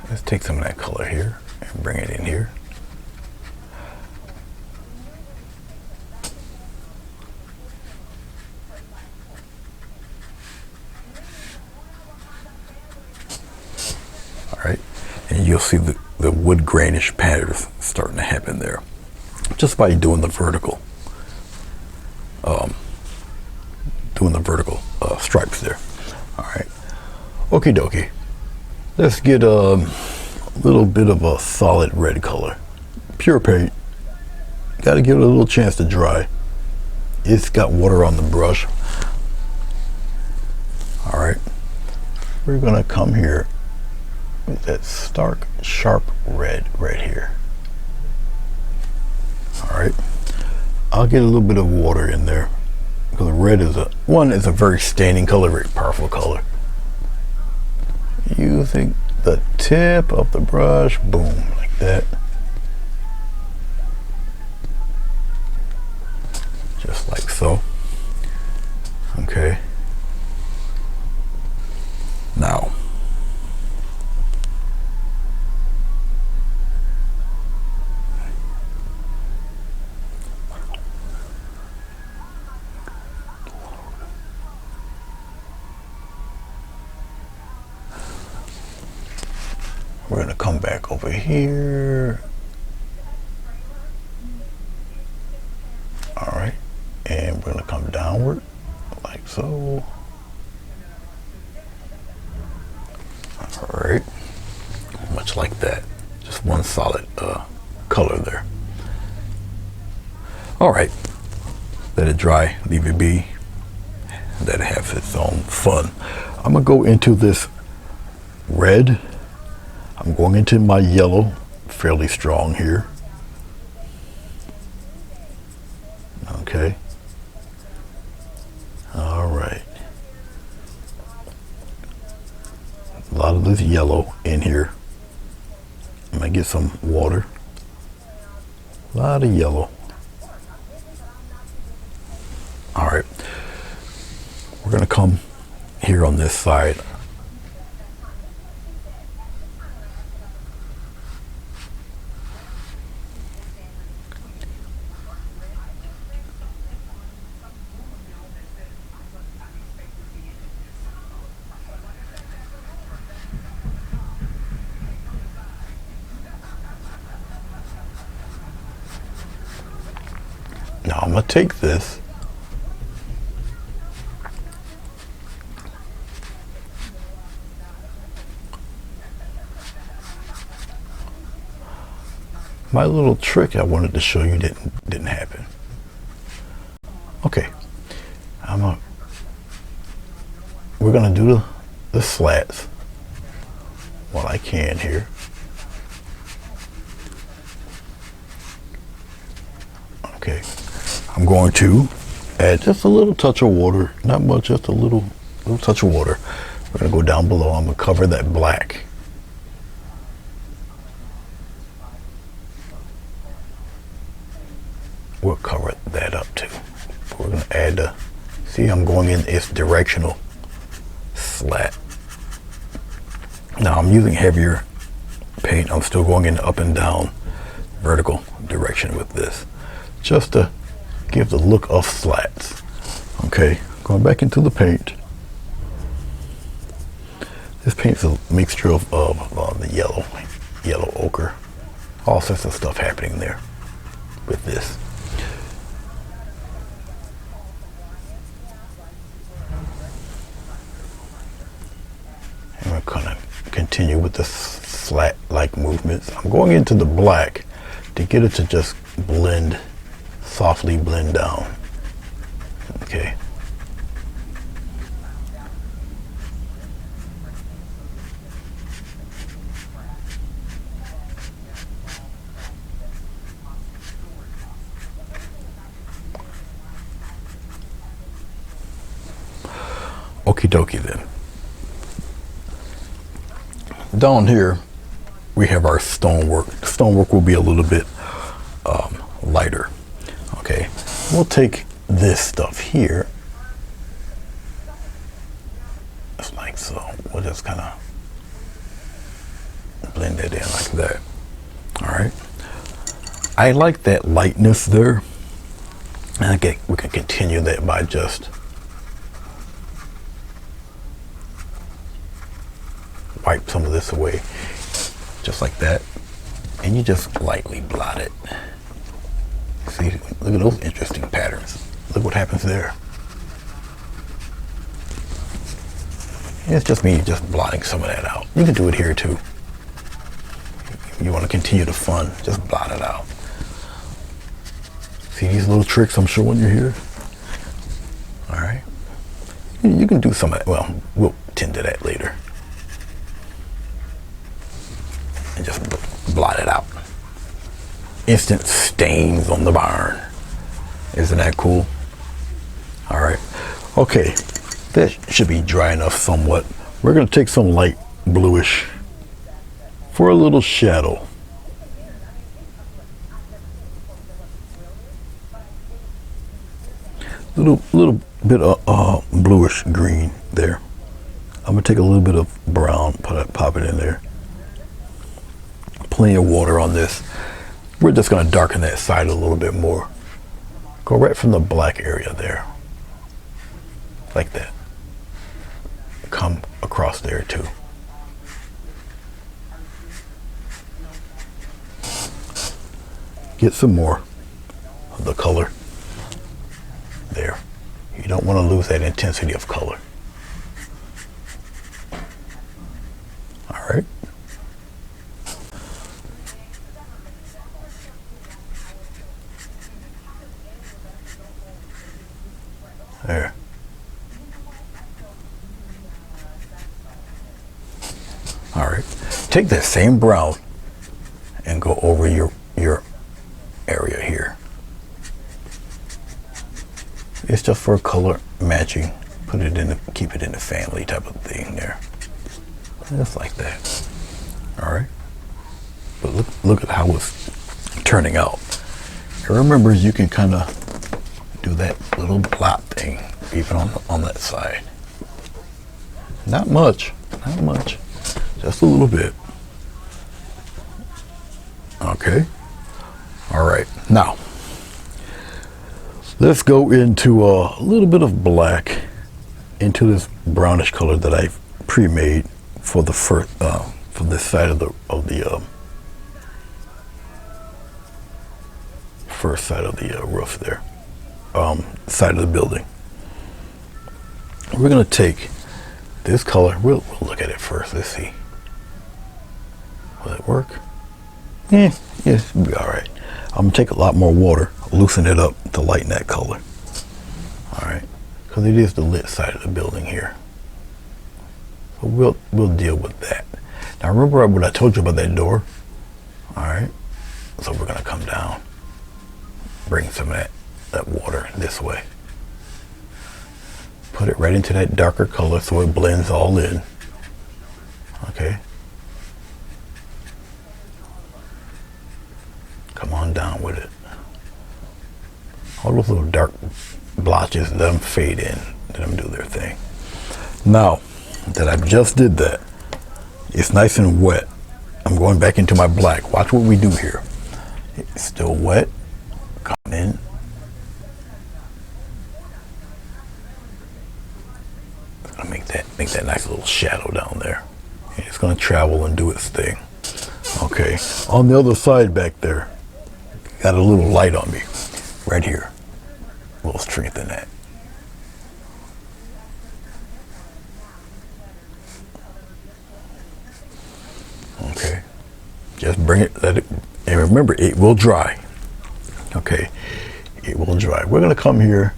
Let's take some of that color here and bring it in here. All right, and you'll see the wood grainish patterns starting to happen there just by doing the vertical. Stripes there. All right, okie dokie. Let's get a little bit of a solid red color. Pure paint. Got to give it a little chance to dry. It's got water on the brush. All right, we're gonna come here with that stark, sharp red right here. All right, I'll get a little bit of water in there because red is a very staining color, very powerful color. Using the tip of the brush, boom, like that. Just like so. Okay. Now, we're going to come back over here. All right. And we're going to come downward like so. All right. Much like that. Just one solid color there. All right. Let it dry. Leave it be. Let it have its own fun. I'm going to go into this red. I'm going into my yellow, fairly strong here. Okay. All right. A lot of this yellow in here. I'm gonna get some water. A lot of yellow. All right. We're gonna come here on this side. Now I'm gonna take this my little trick I wanted to show you didn't happen. Okay, we're gonna do the slats while I can here. Okay, I'm going to add just a little touch of water, not much, just a little touch of water. We're gonna go down below. I'm gonna cover that black. We'll cover that up too. We're gonna add see, I'm going in its directional slat. Now I'm using heavier paint. I'm still going in up and down vertical direction with this, just to give the look of slats. Okay, going back into the paint. This paint's a mixture of the yellow ochre, all sorts of stuff happening there with this. And we're gonna continue with the flat-like movements. I'm going into the black to get it to just blend, softly blend down. Okay. Okie dokie then. Down here we have our stonework. Stonework will be a little bit lighter. Okay, we'll take this stuff here, just like so. We'll just kind of blend it in like that. All right. I like that lightness there. And okay, we can continue that by just wipe some of this away, just like that, and you just lightly blot it. See, look at those interesting patterns. Look what happens there. And it's just me just blotting some of that out. You can do it here too. If you want to continue the fun, just blot it out. See these little tricks I'm showing you here? All right. You can do some of that. Well, we'll tend to that later. And just blot it out. Instant stains on the barn. Isn't that cool? All right. Okay, that should be dry enough somewhat. We're going to take some light bluish for a little shadow. Little bit of bluish green there. I'm going to take a little bit of brown, pop it in there. Plenty of water on this. We're just going to darken that side a little bit more. Go right from the black area there. Like that. Come across there too. Get some more of the color there. You don't want to lose that intensity of color. All right. There. All right. Take that same brown and go over your area here. It's just for color matching. Put it in keep it in the family type of thing there. Just like that. All right. But look at how it's turning out. And remember, you can kind of do that little blot thing even on that side. Not much, just a little bit. Okay. All right. Now let's go into a little bit of black into this brownish color that I've pre-made for the first for this side of the first side of the roof there. Side of the building. We're going to take this color. We'll look at it first. Let's see. Will it work? Yes, it'll be all right. I'm going to take a lot more water, loosen it up to lighten that color. All right, because it is the lit side of the building here. So we'll deal with that. Now remember what I told you about that door? All right, so we're going to come down, bring some of that water this way. Put it right into that darker color so it blends all in. Okay. Come on down with it. All those little dark blotches, let them fade in, let them do their thing. Now that I just did that, it's nice and wet. I'm going back into my black. Watch what we do here. It's still wet. Come in. Make that nice little shadow down there. And it's going to travel and do its thing. Okay, on the other side back there, got a little light on me, right here. We'll strengthen that. Okay, just bring it, let it, and remember, it will dry. Okay, it will dry. We're gonna come here,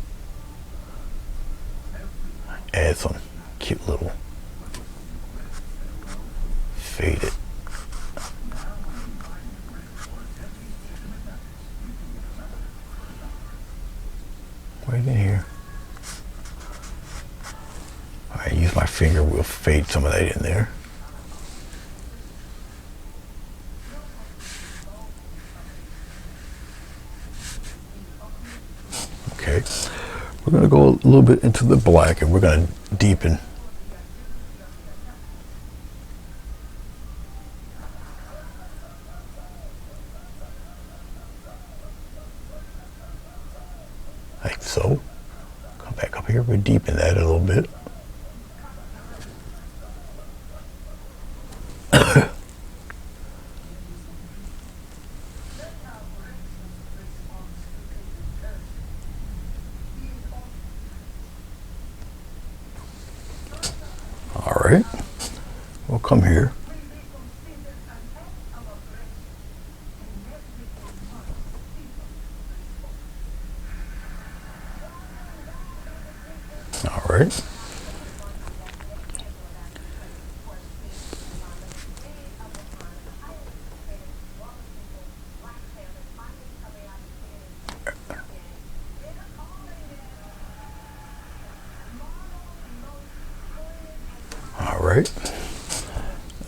add some cute little faded. Right in here. All right, use my finger, we'll fade some of that in there. Okay, we're going to go a little bit into the black and we're going to deepen. Like so. Come back up here, we deepen that a little bit. All right, we'll come here. All right. All right.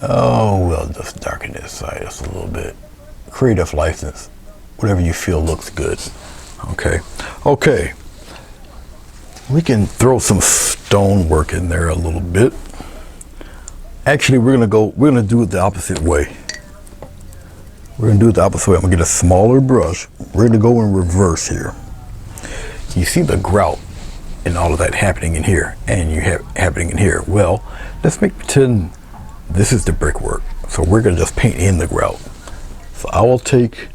Oh, we'll just darken this side just a little bit. Creative license, whatever you feel looks good. Okay. Okay. We can throw some stone work in there a little bit. Actually, we're gonna do it the opposite way. We're gonna do it the opposite way. I'm gonna get a smaller brush. We're gonna go in reverse here. You see the grout and all of that happening in here, and you have happening in here. Well, let's make pretend this is the brickwork. So we're gonna just paint in the grout. So I will take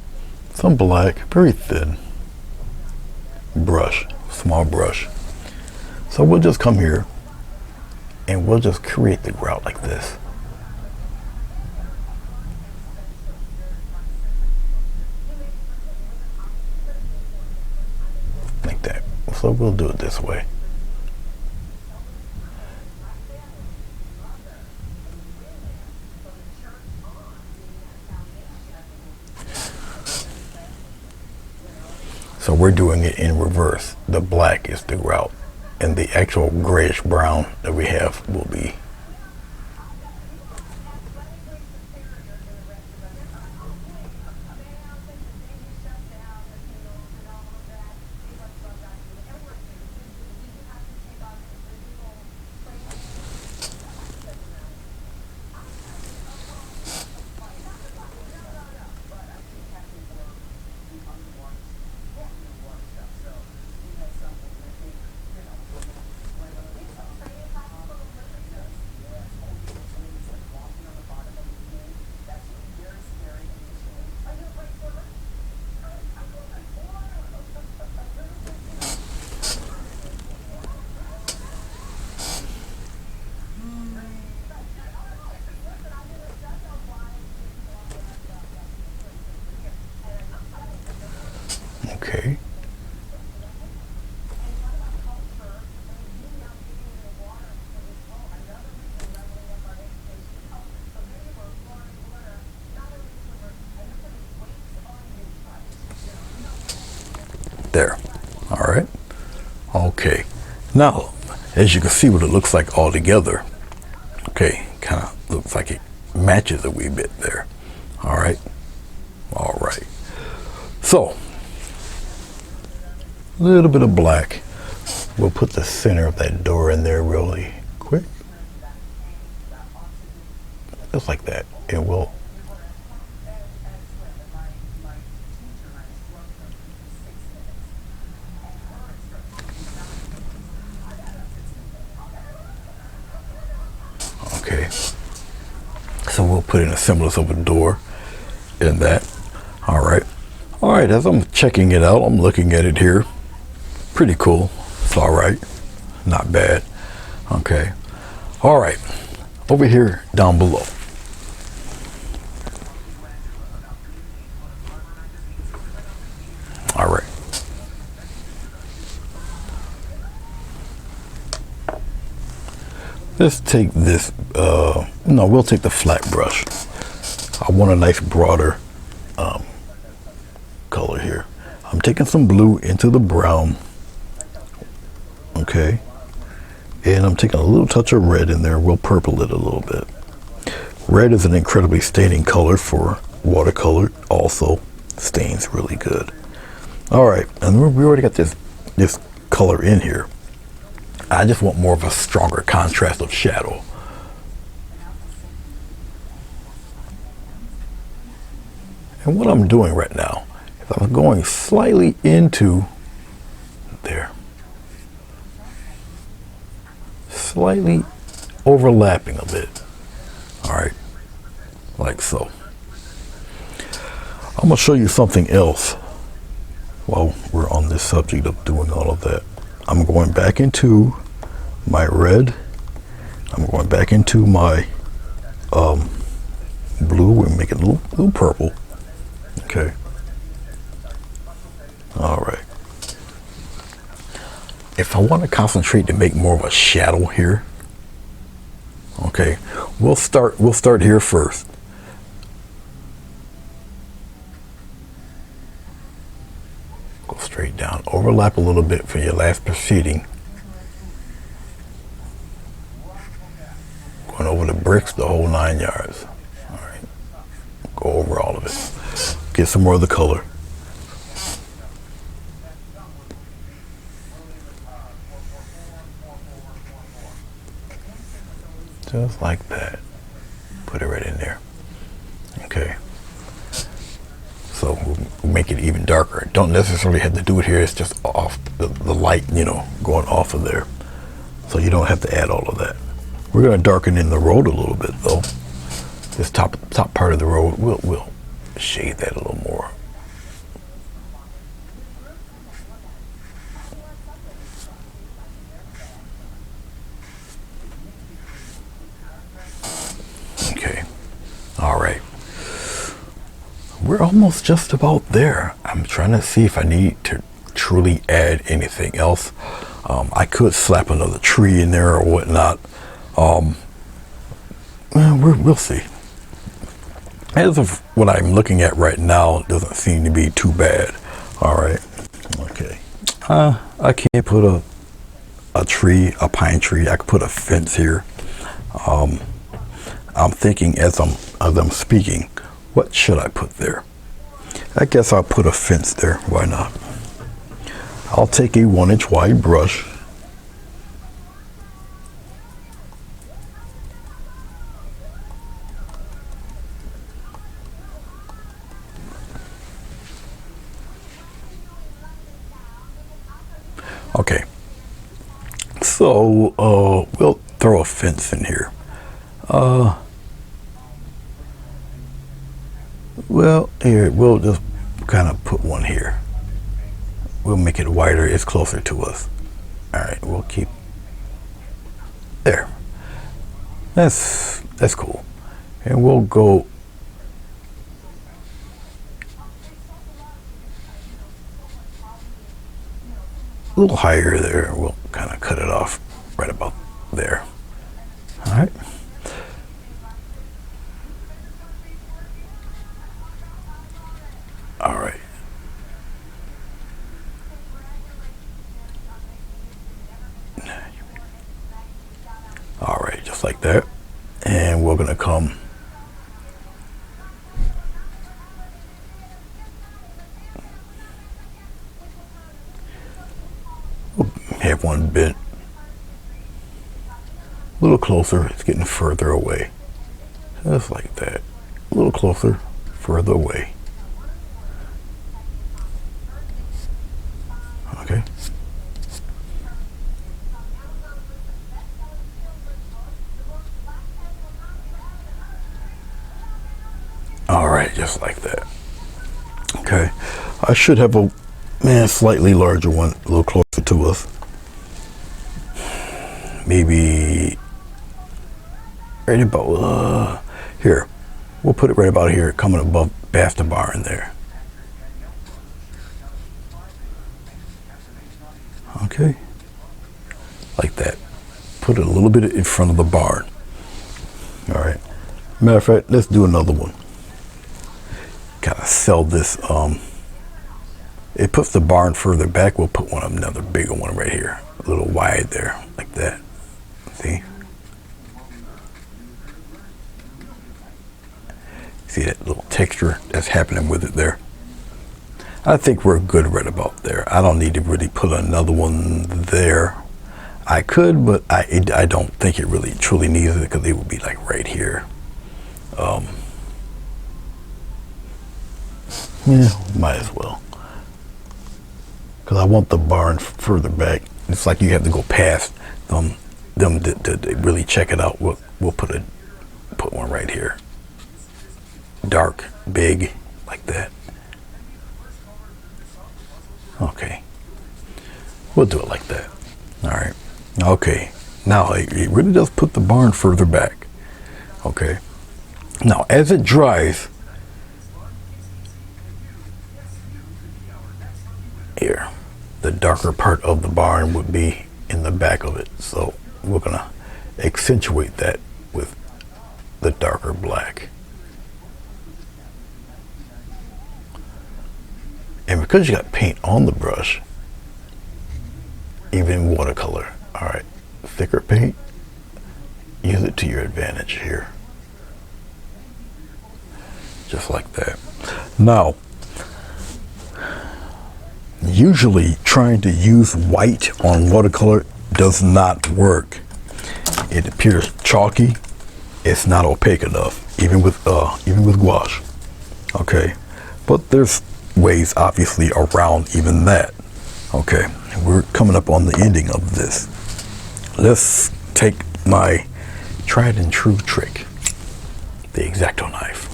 some black, very thin brush, small brush. So we'll just come here and we'll just create the grout like this. Like that. So we'll do it this way. So we're doing it in reverse. The black is the grout, and the actual grayish brown that we have will be. Okay. There. All right. Okay. Now, as you can see what it looks like all together. Okay. Kind of looks like it matches a wee bit there. All right. All right. So, a little bit of black. We'll put the center of that door in there really quick. Just like that. And we'll okay. So we'll put in a semblance of a door in that. All right. All right, as I'm checking it out, I'm looking at it here. Pretty cool. It's all right. Not bad. Okay. All right. Over here down below. All right. Let's take this, no, we'll take the flat brush. I want a nice broader color here. I'm taking some blue into the brown. Okay. And I'm taking a little touch of red in there. We'll purple it a little bit. Red is an incredibly staining color for watercolor. Also stains really good. All right, and we already got this color in here. I just want more of a stronger contrast of shadow. And what I'm doing right now is I'm going slightly into there. Slightly overlapping a bit. All right, like so. I'm gonna show you something else while we're on this subject of doing all of that. I'm going back into my red. I'm going back into my blue. We're making a little purple. Okay. All right. If I want to concentrate to make more of a shadow here, okay, we'll start here first. Go straight down, overlap a little bit for your last proceeding. Going over the bricks, the whole 9 yards. All right, go over all of it. Get some more of the color. Just like that. Put it right in there. Okay. So we'll make it even darker. Don't necessarily have to do it here. It's just off the light, you know, going off of there. So you don't have to add all of that. We're going to darken in the road a little bit, though. This top part of the road, we'll shade that a little more. Okay. All right. We're almost just about there. I'm trying to see if I need to truly add anything else. I could slap another tree in there or whatnot. We'll see. As of what I'm looking at right now, it doesn't seem to be too bad. All right. Okay. I can't put a tree, a pine tree. I could put a fence here. I'm thinking as I'm speaking, what should I put there? I guess I'll put a fence there. Why not? I'll take a 1-inch wide brush. Okay. So we'll throw a fence in here. Well, here, we'll just kind of put one here. We'll make it wider. It's closer to us. All right, we'll keep there. That's cool. And we'll go a little higher there. We'll kind of cut it off right about there. All right. All right. All right, just like that. And we're gonna come we'll have one bit a little closer. It's getting further away. Just like that. A little closer, further away. Okay. right, just like that. Okay, I should have a slightly larger one, a little closer to us. Maybe right about here. We'll put it right about here, coming above past the barn there. Okay, like that. Put it a little bit in front of the barn. All right. Matter of fact, let's do another one. Kind of sell this. It puts the barn further back. We'll put another bigger one right here, a little wide there, like that. See? See that little texture that's happening with it there? I think we're good right about there. I don't need to really put another one there. I could, but I don't think it really truly needs it, because it would be like right here. Yeah, might as well. Because I want the barn further back. It's like you have to go past them to really check it out. We'll put one right here. Dark, big, like that. Okay. We'll do it like that. All right. Okay. Now it really does put the barn further back. Okay. Now as it dries, here, the darker part of the barn would be in the back of it. So we're gonna accentuate that with the darker black. And because you got paint on the brush, even watercolor, all right, thicker paint, use it to your advantage here. Just like that. Now, usually trying to use white on watercolor does not work. It appears chalky. It's not opaque enough, even with gouache. Okay, but there's ways obviously around even that. Okay, we're coming up on the ending of this. Let's take my tried and true trick, the X-Acto knife.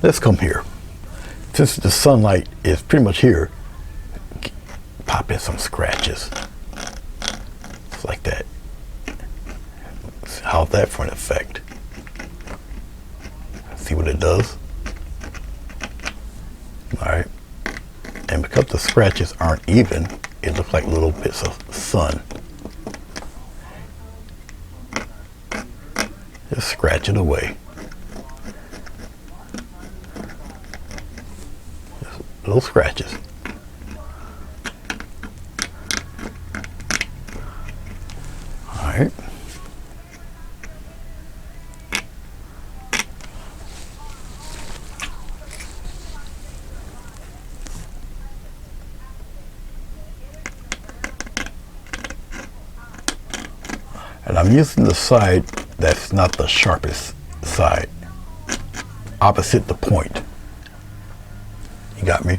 Let's come here. Since the sunlight is pretty much here, pop in some scratches. Just like that. How's that for an effect? See what it does? Alright. And because the scratches aren't even, it looks like little bits of sun. Just scratch it away. Just little scratches. Alright. And I'm using the side that's not the sharpest side, opposite the point. You got me?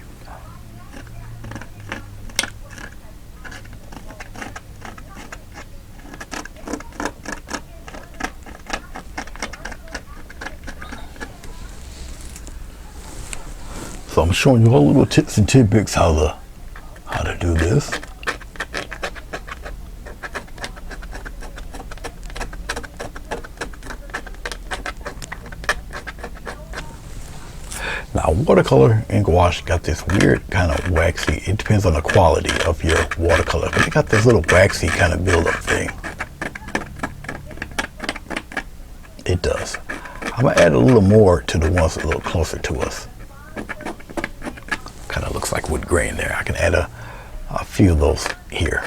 So I'm showing you all little tips and tidbits how to do this. Now, watercolor and gouache got this weird kind of waxy, it depends on the quality of your watercolor, but it got this little waxy kind of build-up thing. It does. I'm gonna add a little more to the ones a little closer to us. Kind of looks like wood grain there. I can add a few of those here.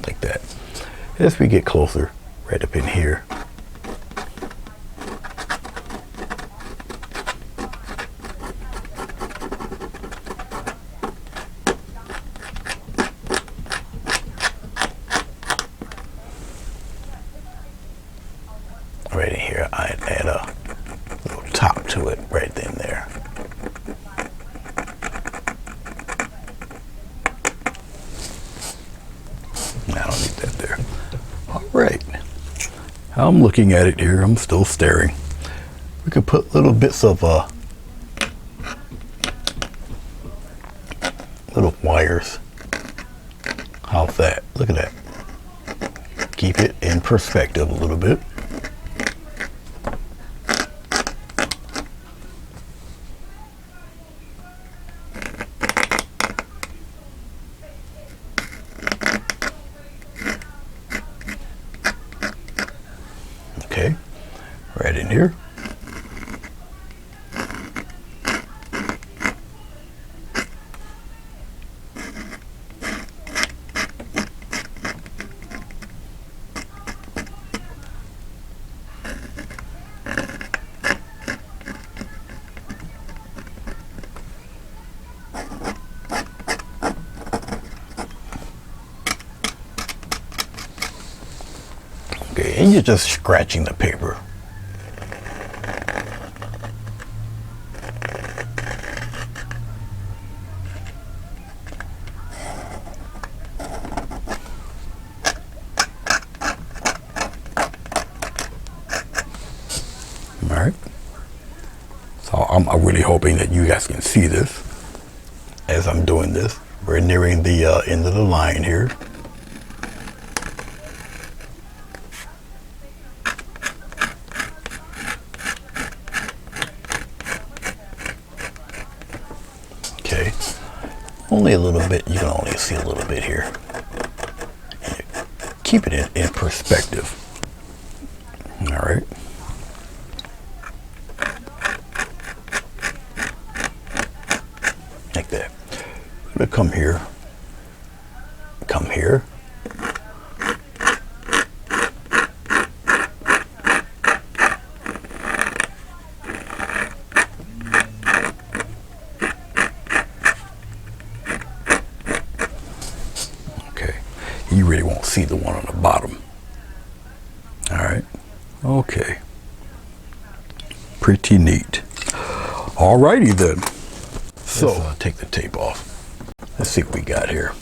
Like that. As we get closer, right up in here. Right in here, I'd add a little top to it right in there. I don't need that there. All right. I'm looking at it here. I'm still staring. We could put little bits of little wires. How's that? Look at that. Keep it in perspective a little bit. Okay, right in here. Okay, and you're just scratching the paper. All right. So I'm really hoping that you guys can see this as I'm doing this. We're nearing the end of the line here. Okay, only a little bit. You can only see a little bit here. Keep it in perspective. All right. Like that. I'm gonna come here. Come here. You really won't see the one on the bottom. All right. Okay. Pretty neat. All righty then. So I'll take the tape off. Let's see what we got here.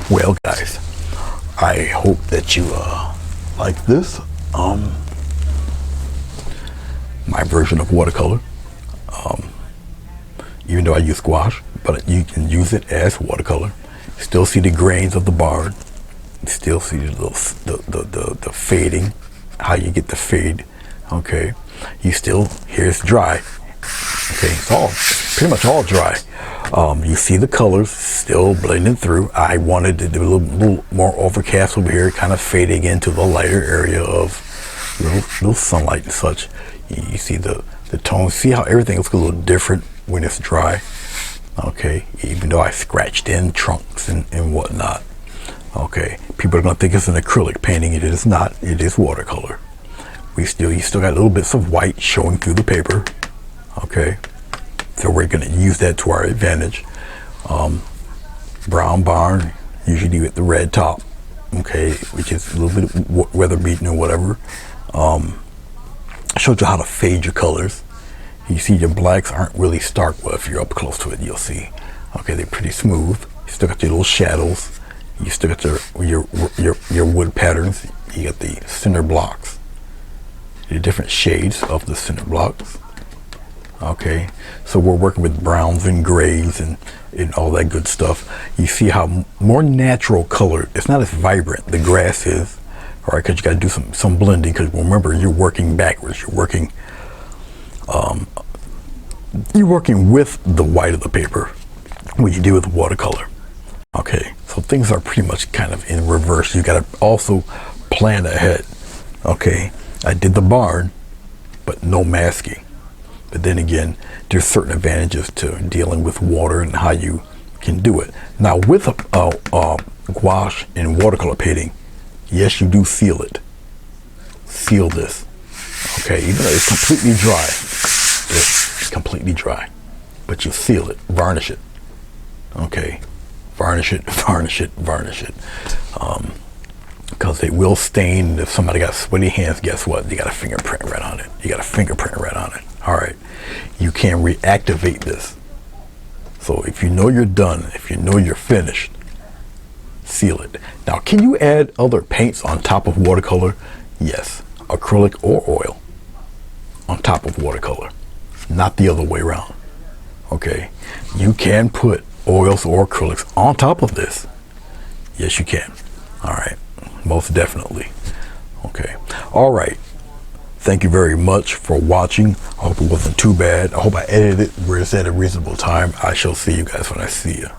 Well, guys, I hope that you like this. My version of watercolor. Even though I use gouache, but you can use it as watercolor. Still see the grains of the barn. Still see the little the fading, how you get the fade. Okay, you still, here's dry. Okay, it's all pretty much all dry. You see the colors still blending through. I wanted to do a little more overcast over here, kind of fading into the lighter area of little sunlight and such. You see the tones. See how everything looks a little different when it's dry. Okay, even though I scratched in trunks and whatnot. Okay, people are gonna think it's an acrylic painting. It is not. It is watercolor. You still got little bits of white showing through the paper. Okay, so we're gonna use that to our advantage. Brown barn, usually with the red top. Okay, which is a little bit weather beaten or whatever. I showed you how to fade your colors. You see your blacks aren't really stark. Well, if you're up close to it, you'll see. Okay, they're pretty smooth. You still got your little shadows. You still got your wood patterns. You got the center blocks. The different shades of the center blocks. Okay, so we're working with browns and grays and all that good stuff. You see how more natural color. It's not as vibrant. The grass is. All right, because you got to do some blending. Because remember, you're working backwards. You're working with the white of the paper when you do with watercolor. Okay, so things are pretty much kind of in reverse. You got to also plan ahead. Okay, I did the barn, but no masking. But then again, there's certain advantages to dealing with water and how you can do it. Now with gouache and watercolor painting, yes, you do seal it. Seal this. Okay, even though it's completely dry. It's completely dry. But you seal it, varnish it. Okay, varnish it, varnish it, varnish it. Because it will stain. If somebody got sweaty hands, guess what? You got a fingerprint right on it. You got a fingerprint right on it. All right, you can reactivate this. So if you know you're done, if you know you're finished, seal it. Now, can you add other paints on top of watercolor? Yes, acrylic or oil on top of watercolor, not the other way around. Okay, you can put oils or acrylics on top of this. Yes, you can. All right, most definitely. Okay, all right. Thank you very much for watching. I hope it wasn't too bad. I hope I edited it where it's at a reasonable time. I shall see you guys when I see you.